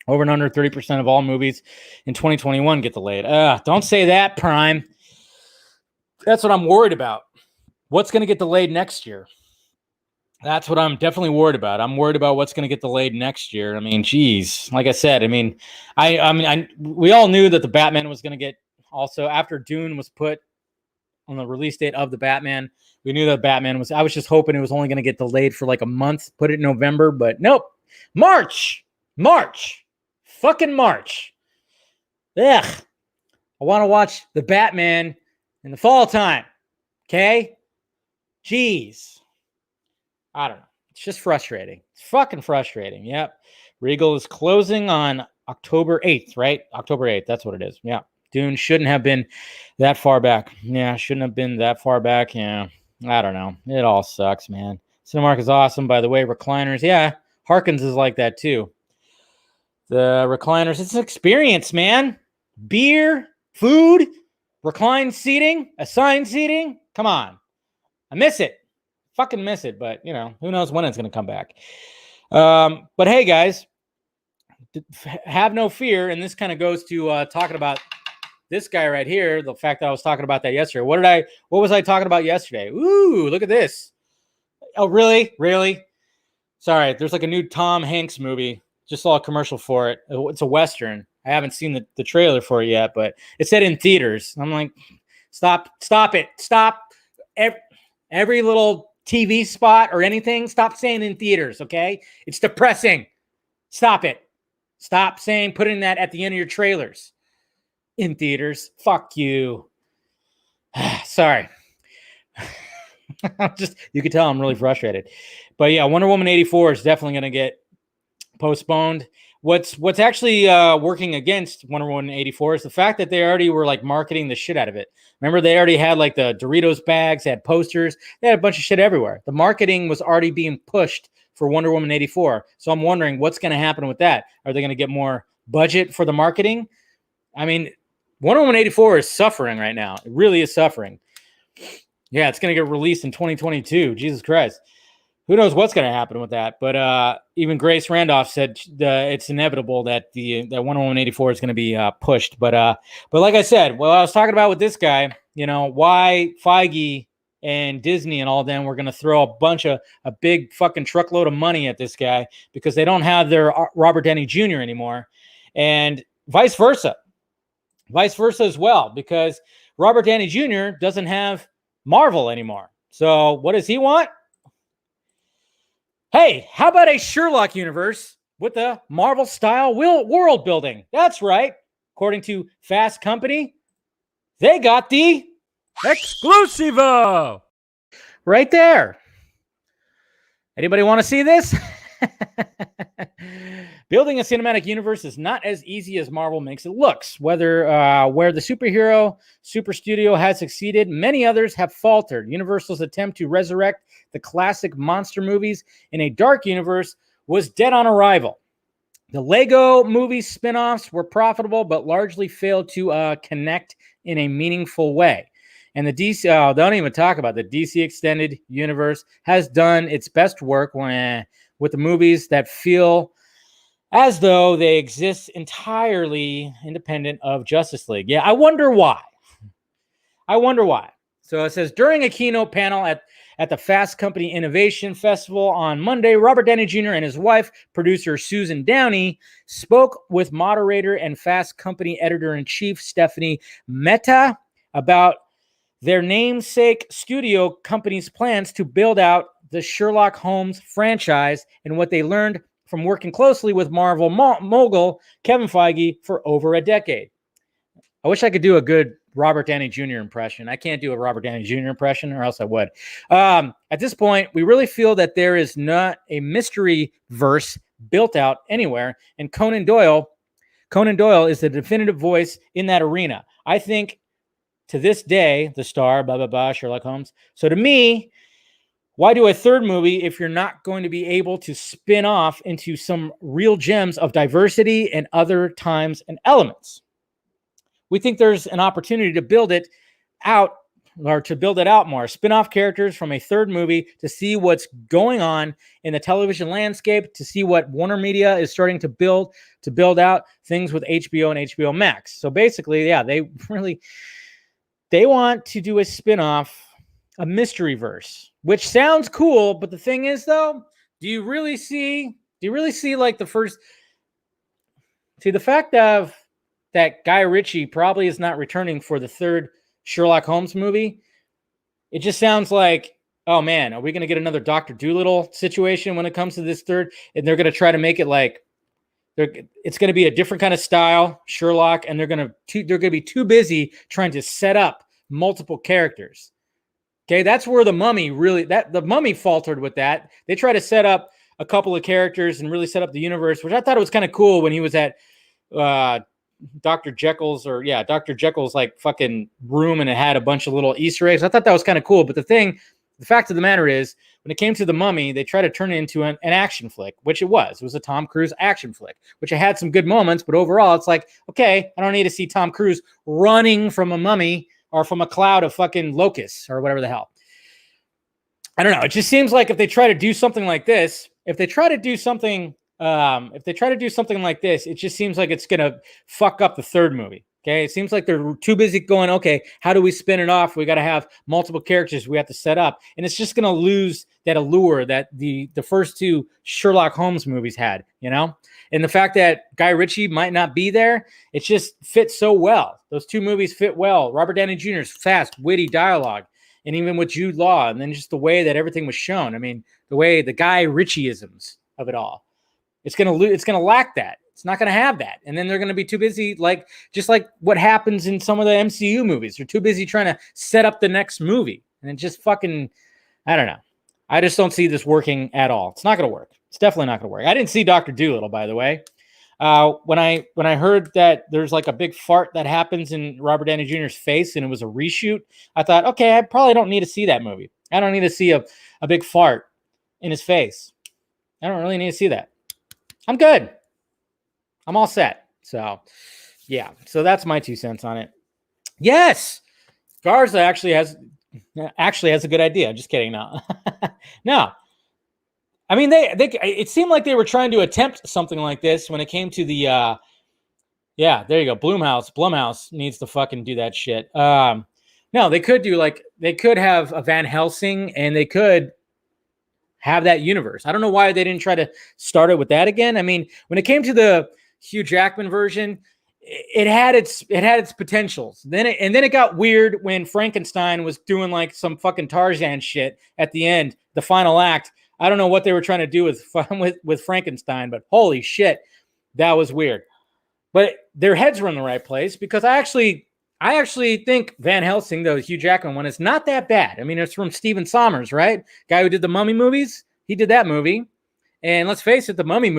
Over and under 30% of all movies in 2021 get delayed. Don't say that, Prime. That's what I'm worried about. What's going to get delayed next year? That's what I'm definitely worried about. I'm worried about what's going to get delayed next year. I mean, geez, like I said, I mean, we all knew that the Batman was going to get also after Dune was put on the release date of the Batman. We knew that Batman was, I was just hoping it was only going to get delayed for like a month, put it in November, but nope. March, fucking March. Ugh. I want to watch the Batman in the fall time. Okay? Jeez. I don't know. It's just frustrating. It's fucking frustrating. Yep. Regal is closing on October 8th, right? October 8th. That's what it is. Yeah. Dune shouldn't have been that far back. Yeah. Shouldn't have been that far back. Yeah. I don't know. It all sucks, man. Cinemark is awesome. By the way, recliners. Yeah. Harkins is like that too. The recliners. It's an experience, man. Beer, food, reclined seating, assigned seating. Come on. I miss it. Fucking miss it, but who knows when it's going to come back. But hey, guys, have no fear. And this kind of goes to talking about this guy right here. The fact that I was talking about that yesterday. What was I talking about yesterday? Ooh, look at this. Oh, really? Sorry. There's like a new Tom Hanks movie. Just saw a commercial for it. It's a Western. I haven't seen the trailer for it yet, but it said in theaters. I'm like, stop it. Stop. Every little TV spot or anything, stop saying in theaters, okay? It's depressing. Stop it. Stop putting that at the end of your trailers. In theaters. Fuck you. Sorry. You can tell I'm really frustrated. But yeah, Wonder Woman 84 is definitely going to get postponed. What's actually working against Wonder Woman 84 is the fact that they already were like marketing the shit out of it. Remember, they already had like the Doritos bags, they had posters, they had a bunch of shit everywhere. The marketing was already being pushed for Wonder Woman 84. So I'm wondering what's going to happen with that. Are they going to get more budget for the marketing? I mean, Wonder Woman 84 is suffering right now. It really is suffering. Yeah, it's going to get released in 2022. Jesus Christ. Who knows what's going to happen with that? But even Grace Randolph said it's inevitable that the Wonder Woman 84 is going to be pushed. But like I said, I was talking about with this guy, why Feige and Disney and all them were going to throw a big fucking truckload of money at this guy because they don't have their Robert Downey Jr. anymore. And vice versa as well, because Robert Downey Jr. doesn't have Marvel anymore. So what does he want? Hey, how about a Sherlock universe with a Marvel-style world building? That's right. According to Fast Company, they got the Exclusivo! right there. Anybody want to see this? Building a cinematic universe is not as easy as Marvel makes it look. Where the superhero super studio has succeeded, many others have faltered. Universal's attempt to resurrect the classic monster movies in a dark universe was dead on arrival. The Lego movie spin-offs were profitable, but largely failed to connect in a meaningful way. And the DC, don't even talk about the DC Extended Universe, has done its best work with the movies that feel as though they exist entirely independent of Justice League. Yeah, I wonder why. So it says, during a keynote panel at the Fast Company Innovation Festival on Monday, Robert Downey Jr. and his wife, producer Susan Downey, spoke with moderator and Fast Company editor-in-chief Stephanie Mehta about their namesake studio company's plans to build out the Sherlock Holmes franchise and what they learned from working closely with Marvel mogul Kevin Feige for over a decade. I wish I could do a good Robert Downey Jr. impression. I can't do a Robert Downey Jr. impression, or else I would. At this point, we really feel that there is not a mystery verse built out anywhere, and Conan Doyle is the definitive voice in that arena. I think to this day, the star, blah, blah, blah, Sherlock Holmes. So to me, why do a third movie if you're not going to be able to spin off into some real gems of diversity and other times and elements? We think there's an opportunity to build it out more. Spin-off characters from a third movie to see what's going on in the television landscape, to see what Warner Media is starting to build out things with HBO and HBO Max. So basically, yeah, they want to do a spin-off, a mystery verse, which sounds cool, but the thing is, though, do you really see like the first? See, the fact of that Guy Ritchie probably is not returning for the third Sherlock Holmes movie, it just sounds like, oh man, are we going to get another Dr. Dolittle situation when it comes to this third? And they're going to try to make it like it's going to be a different kind of style, Sherlock, and they're going to be too busy trying to set up multiple characters. Okay, that's where the Mummy faltered with that. They try to set up a couple of characters and really set up the universe, which I thought it was kind of cool when he was at Dr. Jekyll's like fucking room, and it had a bunch of little Easter eggs. I thought that was kind of cool. But the fact of the matter is, when it came to the Mummy, they tried to turn it into an action flick, which it was. It was a Tom Cruise action flick, which it had some good moments, but overall, it's like, okay, I don't need to see Tom Cruise running from a mummy or from a cloud of fucking locusts or whatever the hell. I don't know. It just seems like if they try to do something like this, it just seems like it's going to fuck up the third movie. Okay. It seems like they're too busy going, okay, how do we spin it off? We got to have multiple characters we have to set up. And it's just going to lose that allure that the first two Sherlock Holmes movies had, you know? And the fact that Guy Ritchie might not be there, it just fits so well. Those two movies fit well. Robert Downey Jr.'s fast, witty dialogue. And even with Jude Law, and then just the way that everything was shown. I mean, the Guy Ritchie-isms of it all. It's going to lack that. It's not going to have that. And then they're going to be too busy, just like what happens in some of the MCU movies. They're too busy trying to set up the next movie. And it just fucking, I don't know. I just don't see this working at all. It's not going to work. It's definitely not going to work. I didn't see Dr. Dolittle, by the way. When I heard that there's like a big fart that happens in Robert Downey Jr.'s face and it was a reshoot, I thought, okay, I probably don't need to see that movie. I don't need to see a big fart in his face. I don't really need to see that. I'm good. I'm all set. So, yeah. So that's my 2 cents on it. Yes, Garza actually has a good idea. Just kidding. No, no. I mean, it seemed like they were trying to attempt something like this when it came to the, yeah, there you go. Blumhouse needs to fucking do that shit. No, they could have a Van Helsing, and they could have that universe. I don't know why they didn't try to start it with that again. I mean, when it came to the Hugh Jackman version, it had its potentials. Then it got weird when Frankenstein was doing like some fucking Tarzan shit at the end, the final act. I don't know what they were trying to do with Frankenstein, but holy shit, that was weird. But their heads were in the right place because I actually think Van Helsing, the Hugh Jackman one, is not that bad. I mean, it's from Stephen Sommers, right? Guy who did the Mummy movies. He did that movie. And let's face it, those Mummy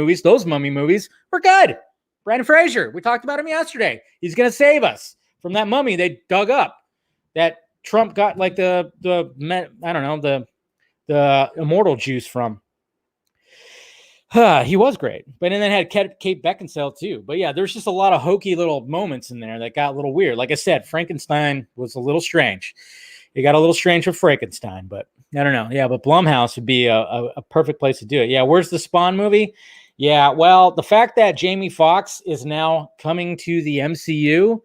movies were good. Brandon Fraser, we talked about him yesterday. He's going to save us from that mummy they dug up that Trump got like the immortal juice from. He was great. But then had Kate Beckinsale too. But yeah, there's just a lot of hokey little moments in there that got a little weird. Like I said, Frankenstein was a little strange. It got a little strange with Frankenstein, but I don't know. Yeah, but Blumhouse would be a perfect place to do it. Yeah, where's the Spawn movie? Yeah, well, the fact that Jamie Foxx is now coming to the MCU,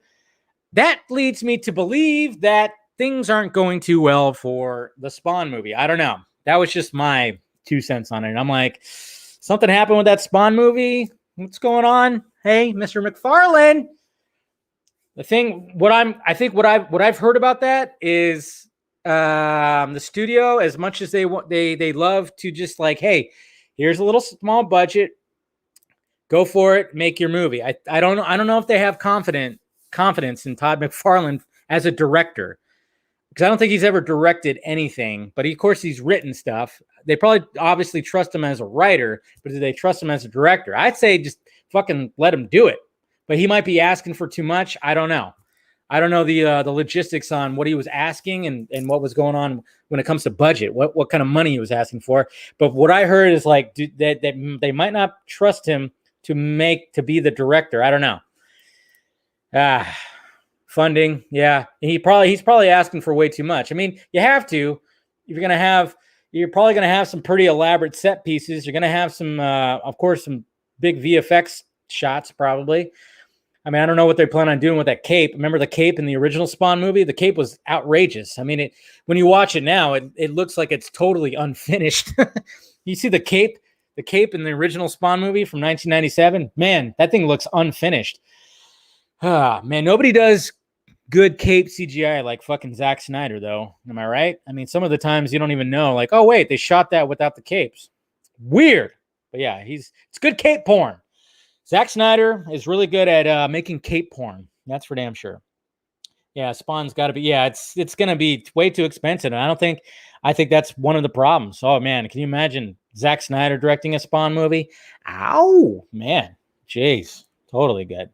that leads me to believe that things aren't going too well for the Spawn movie. I don't know. That was just my 2 cents on it. I'm like, something happened with that Spawn movie? What's going on? Hey, Mr. McFarlane. What I've heard about that is the studio, as much as they love to just like, hey, here's a little small budget, go for it, make your movie. I don't know if they have confidence in Todd McFarlane as a director, because I don't think he's ever directed anything. But of course, he's written stuff. They probably obviously trust him as a writer, but do they trust him as a director? I'd say just fucking let him do it. But he might be asking for too much. I don't know. I don't know the logistics on what he was asking and what was going on when it comes to budget, what kind of money he was asking for. But what I heard is like that they might not trust him to be the director. I don't know. Funding, yeah. He's probably asking for way too much. I mean, you have to. You're probably gonna have some pretty elaborate set pieces. You're gonna have some, of course, some big VFX shots, probably. I mean, I don't know what they plan on doing with that cape. Remember the cape in the original Spawn movie? The cape was outrageous. I mean, when you watch it now, it looks like it's totally unfinished. You see the cape in the original Spawn movie from 1997? Man, that thing looks unfinished. Man, nobody does good cape CGI like fucking Zack Snyder, though. Am I right? I mean, some of the times you don't even know, like, oh, wait, they shot that without the capes. Weird. But yeah, it's good cape porn. Zack Snyder is really good at making cape porn. That's for damn sure. Yeah, Spawn's got to be. Yeah, it's going to be way too expensive. And I think that's one of the problems. Oh, man, can you imagine Zack Snyder directing a Spawn movie? Ow, man. Jeez, totally good.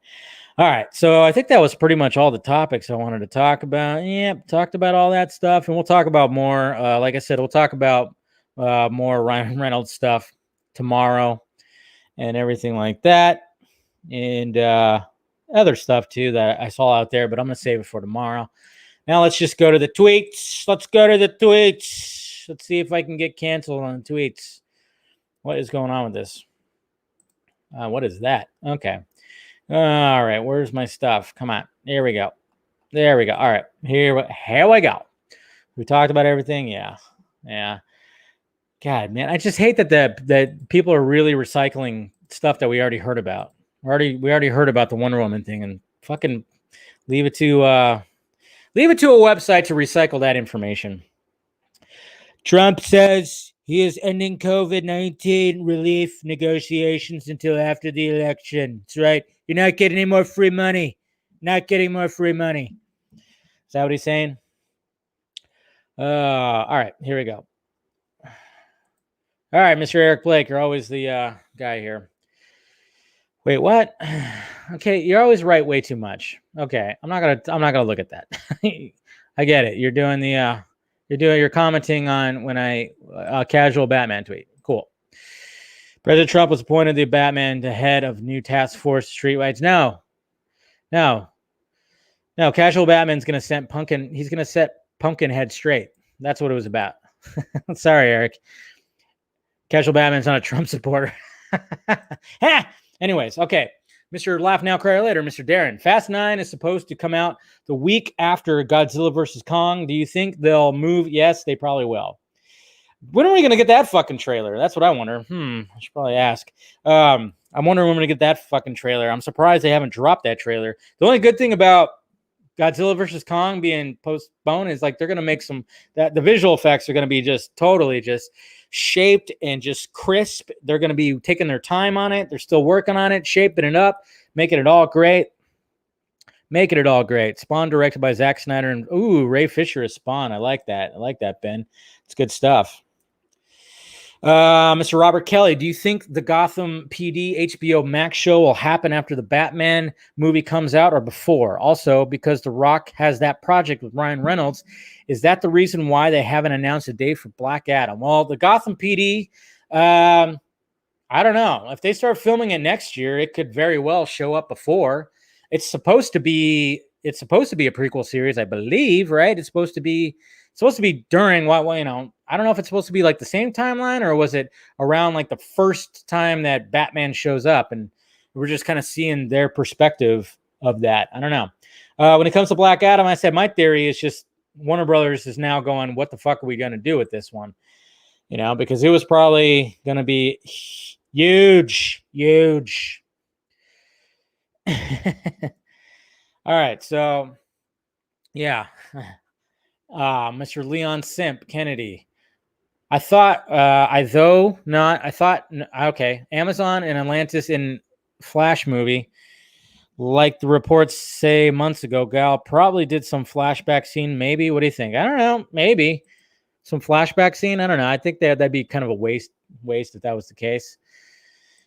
All right, so I think that was pretty much all the topics I wanted to talk about. Yeah, talked about all that stuff, and we'll talk about more. Like I said, we'll talk about more Ryan Reynolds stuff tomorrow and everything like that, and other stuff too that I saw out there, but I'm going to save it for tomorrow. Now let's just go to the tweets. Let's see if I can get canceled on the tweets. What is going on with this? What is that? Okay. All right. Where's my stuff? Come on. Here we go. All right. Here we go. We talked about everything. Yeah. God, man, I just hate that people are really recycling stuff that we already heard about. We already heard about the Wonder Woman thing, and fucking leave it to a website to recycle that information. Trump says he is ending COVID-19 relief negotiations until after the election. That's right. You're not getting any more free money. Not getting more free money. Is that what he's saying? All right, here we go. All right, Mr. Eric Blake, you're always the guy here. Wait, what? Okay, you're always right way too much. Okay, I'm not gonna look at that. I get it. You're commenting on when a casual Batman tweet. Cool. President Trump was appointed the Batman to head of new task force streetlights. No. Casual Batman's gonna set Pumpkinhead straight. That's what it was about. Sorry, Eric. Casual Batman's not a Trump supporter. Anyways, okay. Mr. Laugh Now, Cry Later, Mr. Darren. Fast 9 is supposed to come out the week after Godzilla vs. Kong. Do you think they'll move? Yes, they probably will. When are we going to get that fucking trailer? That's what I wonder. I should probably ask. I'm wondering when we're going to get that fucking trailer. I'm surprised they haven't dropped that trailer. The only good thing about Godzilla versus Kong being postponed is like they're going to make the visual effects are going to be just totally just shaped and just crisp. They're going to be taking their time on it. They're still working on it, shaping it up, making it all great. Making it all great. Spawn directed by Zack Snyder and Ray Fisher is Spawn. I like that. Ben. It's good stuff. Mr. Robert Kelly, do you think the Gotham PD HBO Max show will happen after the Batman movie comes out or before? Also, because The Rock has that project with Ryan Reynolds, is that the reason why they haven't announced a date for Black Adam? Well, the Gotham PD, I don't know. If they start filming it next year, it could very well show up before. It's supposed to be a prequel series, I believe, right? It's supposed to be during what, I don't know if it's supposed to be like the same timeline or was it around like the first time that Batman shows up and we're just kind of seeing their perspective of that. I don't know. When it comes to Black Adam, I said my theory is just Warner Brothers is now going, what the fuck are we going to do with this one? Because it was probably going to be huge. All right, so yeah. Mr. Leon Simp Kennedy. Amazon and Atlantis in Flash movie, like the reports say months ago, Gal probably did some flashback scene. Maybe. What do you think? I don't know. Maybe some flashback scene. I don't know. I think that'd be kind of a waste if that was the case.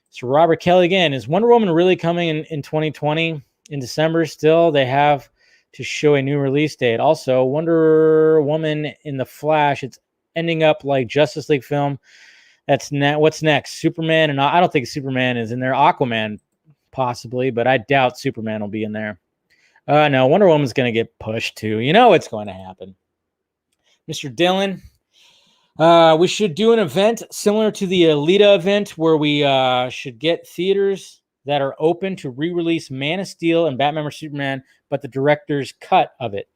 So Robert Kelly again, is Wonder Woman really coming in 2020 in December? Still, they have to show a new release date. Also, Wonder Woman in the Flash, it's ending up like Justice League film. What's next? Superman, and I don't think Superman is in there. Aquaman, possibly, but I doubt Superman will be in there. No, Wonder Woman's going to get pushed too. It's going to happen. Mr. Dillon, we should do an event similar to the Alita event where we should get theaters that are open to re-release Man of Steel and Batman vs Superman, but the director's cut of it.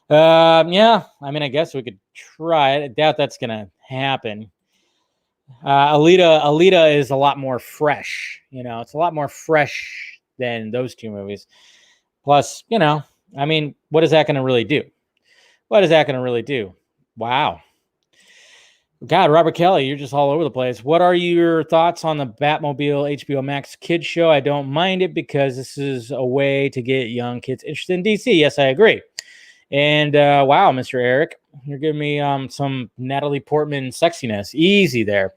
Yeah, I guess we could try it. I doubt that's going to happen. Alita is a lot more fresh. It's a lot more fresh than those two movies. Plus, what is that going to really do? Wow. God, Robert Kelly, you're just all over the place. What are your thoughts on the Batmobile HBO Max kids show? I don't mind it because this is a way to get young kids interested in DC. Yes, I agree. And wow, Mr. Eric, you're giving me some Natalie Portman sexiness. Easy there.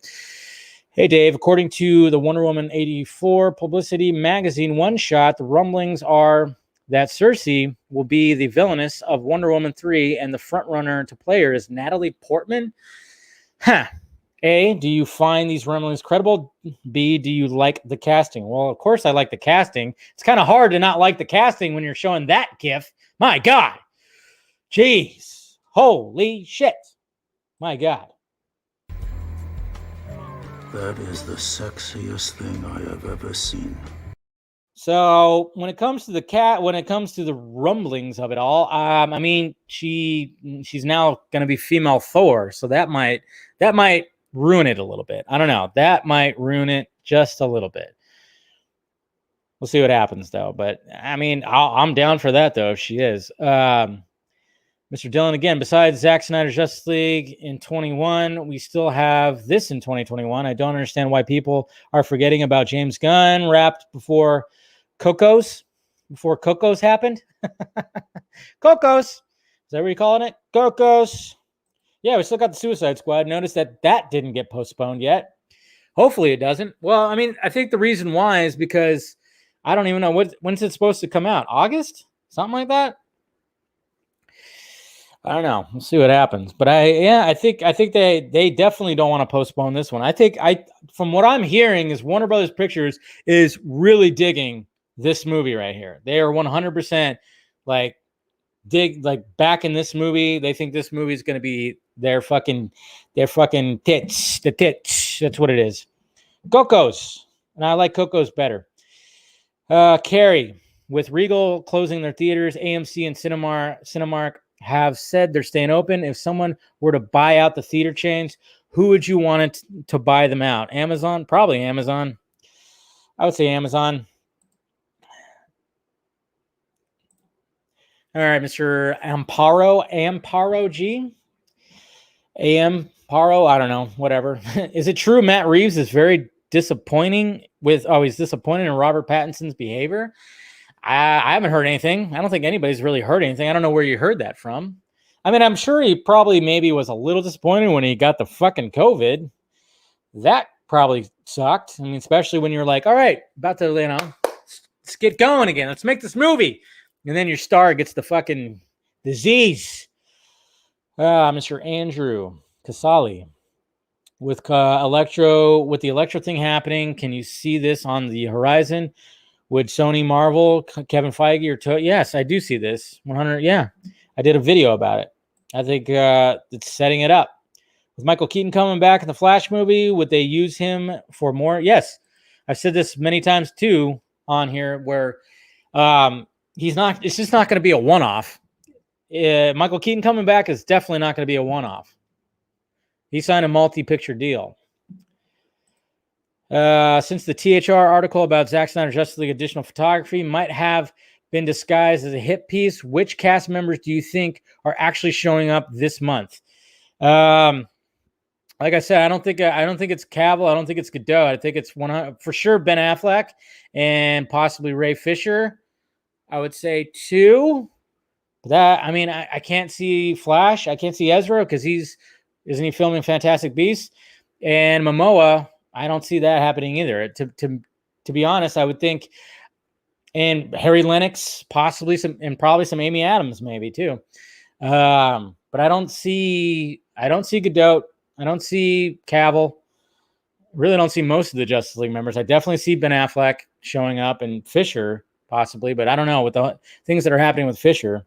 Hey, Dave, according to the Wonder Woman 84 publicity magazine one shot, the rumblings are that Cersei will be the villainess of Wonder Woman 3 and the frontrunner to play her is Natalie Portman. A, do you find these rumblings credible? B, do you like the casting? Well, of course I like the casting. It's kind of hard to not like the casting when you're showing that gif. My God. Jeez. Holy shit. My God. That is the sexiest thing I have ever seen. So when it comes to the rumblings of it all, she's now going to be female Thor, so that might ruin it a little bit. I don't know. That might ruin it just a little bit. We'll see what happens though. But I'm down for that though if she is. Mr. Dillon again. Besides Zack Snyder's Justice League in 21, we still have this in 2021. I don't understand why people are forgetting about James Gunn wrapped before Cocos happened. Cocos. Is that what you're calling it? Cocos. Yeah, we still got the Suicide Squad. Notice that didn't get postponed yet. Hopefully it doesn't. Well, I think the reason why is because I don't even know when's it supposed to come out. August? Something like that? I don't know. We'll see what happens. But I think they definitely don't want to postpone this one. From what I'm hearing is Warner Brothers Pictures is really digging this movie right here. They are 100% back in this movie. They think this movie is going to be their fucking tits. The tits. That's what it is. Cocos. And I like Cocos better. Carrie, with Regal closing their theaters, AMC and Cinemark have said they're staying open. If someone were to buy out the theater chains, who would you want to buy them out? Amazon? Probably Amazon. I would say Amazon. All right, Mr. Amparo G. Amparo, I don't know, whatever. Is it true Matt Reeves is very disappointing he's disappointed in Robert Pattinson's behavior? I haven't heard anything. I don't think anybody's really heard anything. I don't know where you heard that from. I mean, I'm sure he probably maybe was a little disappointed when he got the fucking COVID. That probably sucked. I mean, especially when you're like, all right, about to, let's get going again. Let's make this movie. And then your star gets the fucking disease. Mr. Andrew Casali. With the Electro thing happening, can you see this on the horizon? Would Sony, Marvel, Kevin Feige, or yes, I do see this. 100, yeah. I did a video about it. I think it's setting it up. With Michael Keaton coming back in the Flash movie, would they use him for more? Yes. I've said this many times too on here where it's just not going to be a one-off. Michael Keaton coming back is definitely not going to be a one-off. He signed a multi-picture deal. Since the THR article about Zack Snyder's Justice League additional photography might have been disguised as a hit piece, which cast members do you think are actually showing up this month? Like I said, I don't think it's Cavill. I don't think it's Godot. I think it's for sure Ben Affleck and possibly Ray Fisher. I would say 2. I can't see Flash. I can't see Ezra because isn't he filming Fantastic Beasts? And Momoa, I don't see that happening either. To be honest, I would think, and Harry Lennox, possibly probably some Amy Adams, maybe too. But I don't see Godot. I don't see Cavill. Really don't see most of the Justice League members. I definitely see Ben Affleck showing up and Fisher possibly, but I don't know with the things that are happening with Fisher.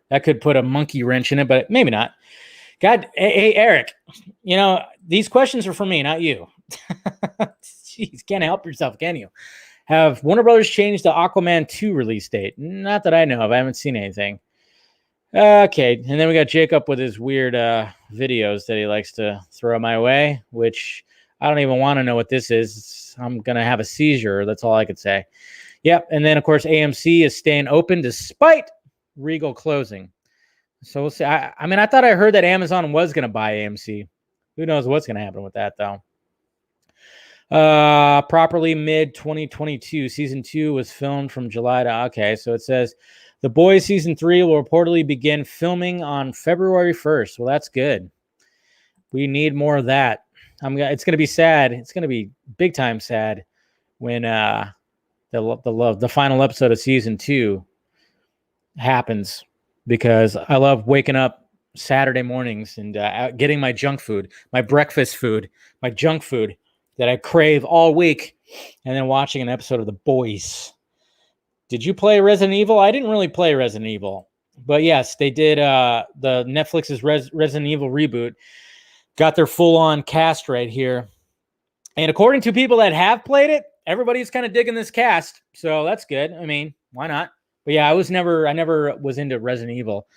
That could put a monkey wrench in it, but maybe not. God, hey Eric, these questions are for me, not you. Jeez, can't help yourself, can you? Have Warner Brothers changed the Aquaman 2 release date? Not that I know of. I haven't seen anything. Okay, and then we got Jacob with his weird videos that he likes to throw my way, which I don't even want to know what this is. I'm going to have a seizure. That's all I could say. Yep, and then, of course, AMC is staying open despite Regal closing. So we'll see. I thought I heard that Amazon was going to buy AMC. Who knows what's going to happen with that, though. Properly mid-2022. Season 2 was filmed from July to... Okay, so it says... The Boys Season 3 will reportedly begin filming on February 1st. Well, that's good. We need more of that. It's going to be sad. It's going to be big time sad when the final episode of Season 2 happens, because I love waking up Saturday mornings and getting my junk food, my breakfast food, my junk food that I crave all week, and then watching an episode of The Boys. Did you play Resident Evil? I didn't really play Resident Evil. But yes, they did the Netflix's Resident Evil reboot. Got their full-on cast right here. And according to people that have played it, everybody's kind of digging this cast. So that's good. I mean, why not? But yeah, I never was into Resident Evil.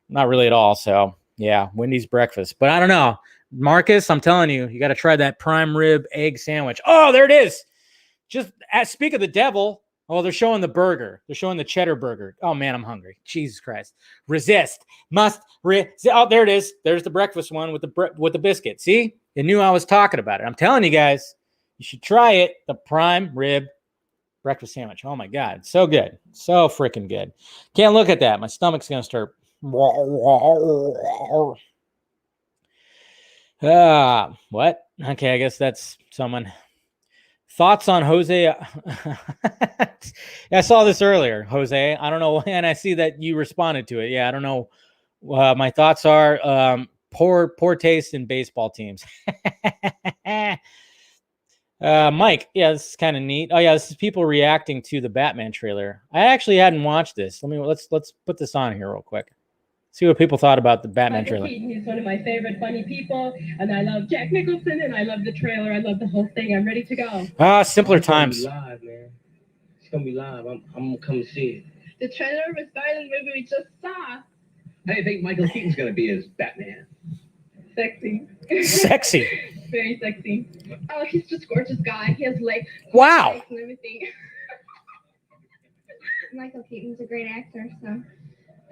Not really at all. So yeah, Wendy's breakfast. But I don't know. Marcus, I'm telling you, you got to try that prime rib egg sandwich. Oh, there it is. Just speak of the devil. Oh, they're showing the burger. They're showing the cheddar burger. Oh, man, I'm hungry. Jesus Christ. Resist. Must resist. Oh, there it is. There's the breakfast one with the biscuit. See? You knew I was talking about it. I'm telling you guys, you should try it. The prime rib breakfast sandwich. Oh, my God. So good. So freaking good. Can't look at that. My stomach's going to start. What? Okay, I guess that's someone. Thoughts on Jose? I saw this earlier, Jose. I don't know, and I see that you responded to it. Yeah, I don't know. My thoughts are poor taste in baseball teams. Mike, yeah, this is kind of neat. Oh yeah, this is people reacting to the Batman trailer. I actually hadn't watched this. Let's put this on here real quick. See what people thought about the Batman trailer. He's one of my favorite funny people, and I love Jack Nicholson, and I love the trailer. I love the whole thing. I'm ready to go. Simpler times. Live, man. It's gonna be live. I'm gonna come see it. The trailer of a silent movie we just saw. How do you think Michael Keaton's gonna be as Batman? Sexy. Sexy. Very sexy. Oh, he's just a gorgeous guy. He has legs. Wow. Legs and everything. Michael Keaton's a great actor, so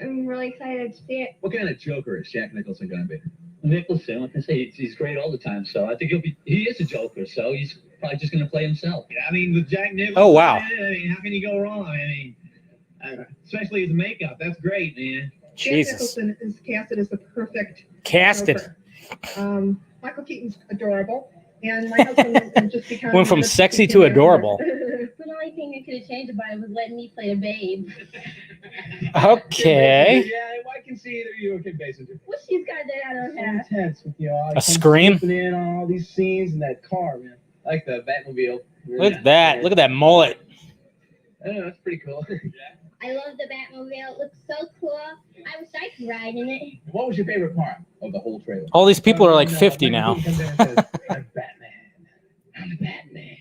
I'm really excited to see it. What kind of Joker is Jack Nicholson going to be? Nicholson, like I say, he's great all the time. So I think he is a Joker. So he's probably just going to play himself. Yeah, I mean, with Jack Nicholson. Oh, wow. I mean, how can you go wrong? I mean, especially his makeup. That's great, man. Jesus. Jack Nicholson is casted as the perfect Casted. Joker. Michael Keaton's adorable, and my husband just become Went from sexy to adorable. The only thing that could have changed about it was letting me play a babe. Okay. Yeah, well, I can see either you or Kim Basinger. Well, she's got that out of her head. Intense with you all. A scream? In on all these scenes in that car, man. I like the Batmobile. Look at that. Look at that mullet. I don't know, that's pretty cool. I love the Batmobile. It looks so cool. I wish I could ride in it. What was your favorite part of the whole trailer? All these people are like 50 now. I'm Batman. I'm Batman.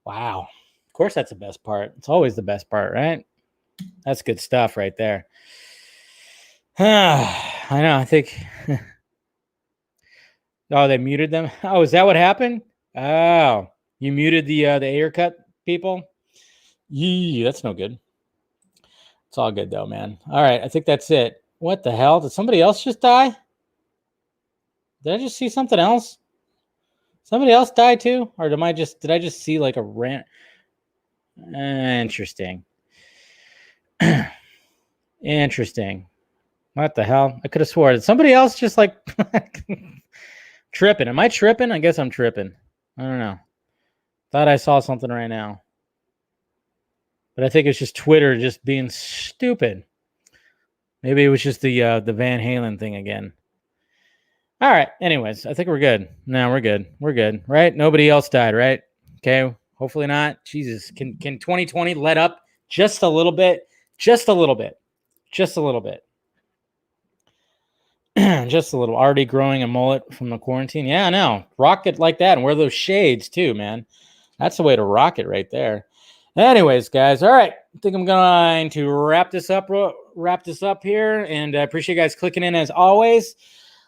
Wow. Of course, that's the best part. It's always the best part, right? That's good stuff right there. I know. I think. Oh, they muted them. Oh, is that what happened? Oh, you muted the haircut people. Yee, that's no good. It's all good though, man. All right, I think that's it. What the hell? Did somebody else just die? Did I just see something else? Somebody else died too, or did I just see like a rant? Interesting. Interesting. What the hell? I could have swore. Did somebody else just like tripping? Am I tripping? I guess I'm tripping. I don't know. Thought I saw something right now. But I think it's just Twitter just being stupid. Maybe it was just the Van Halen thing again. All right. Anyways, I think we're good. No, we're good. We're good, right? Nobody else died, right? Okay. Hopefully not. Jesus, can 2020 let up just a little bit? Just a little bit. Just a little bit. Just a little. Already growing a mullet from the quarantine. Yeah, I know. Rock it like that and wear those shades too, man. That's the way to rock it right there. Anyways, guys, all right. I think I'm going to wrap this up here, and I appreciate you guys clicking in as always.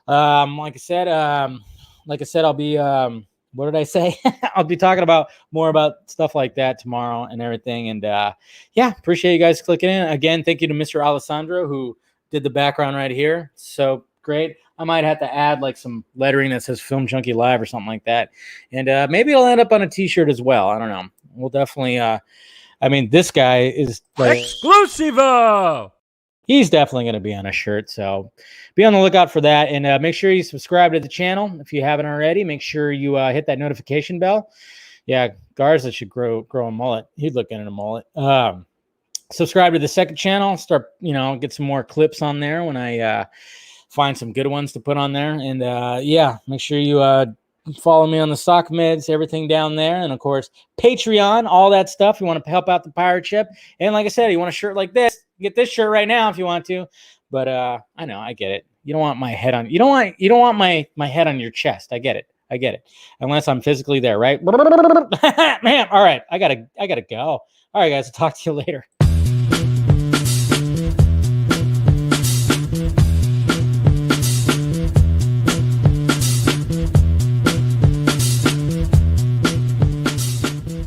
Like I said, I'll be what did I say? I'll be talking about more about stuff like that tomorrow and everything. And yeah, appreciate you guys clicking in. Again, thank you to Mr. Alessandro who did the background right here. So great. I might have to add like some lettering that says Film Junkie Live or something like that. And maybe it'll end up on a t-shirt as well. I don't know. We'll definitely I mean, this guy is like Exclusivo! He's definitely going to be on a shirt, so be on the lookout for that. And make sure you subscribe to the channel if you haven't already. Make sure you hit that notification bell. Yeah, Garza should grow a mullet. He'd look good in a mullet. Subscribe to the second channel. Start, get some more clips on there when I find some good ones to put on there. And yeah, make sure you follow me on the sock meds, everything down there. And of course, Patreon, all that stuff. You want to help out the pirate ship. And like I said, you want a shirt like this, get this shirt right now if you want to. But I know, I get it. You don't want my head on, you don't want my head on your chest. I get it. Unless I'm physically there, right? Man, all right. I gotta go. All right, guys, I'll talk to you later.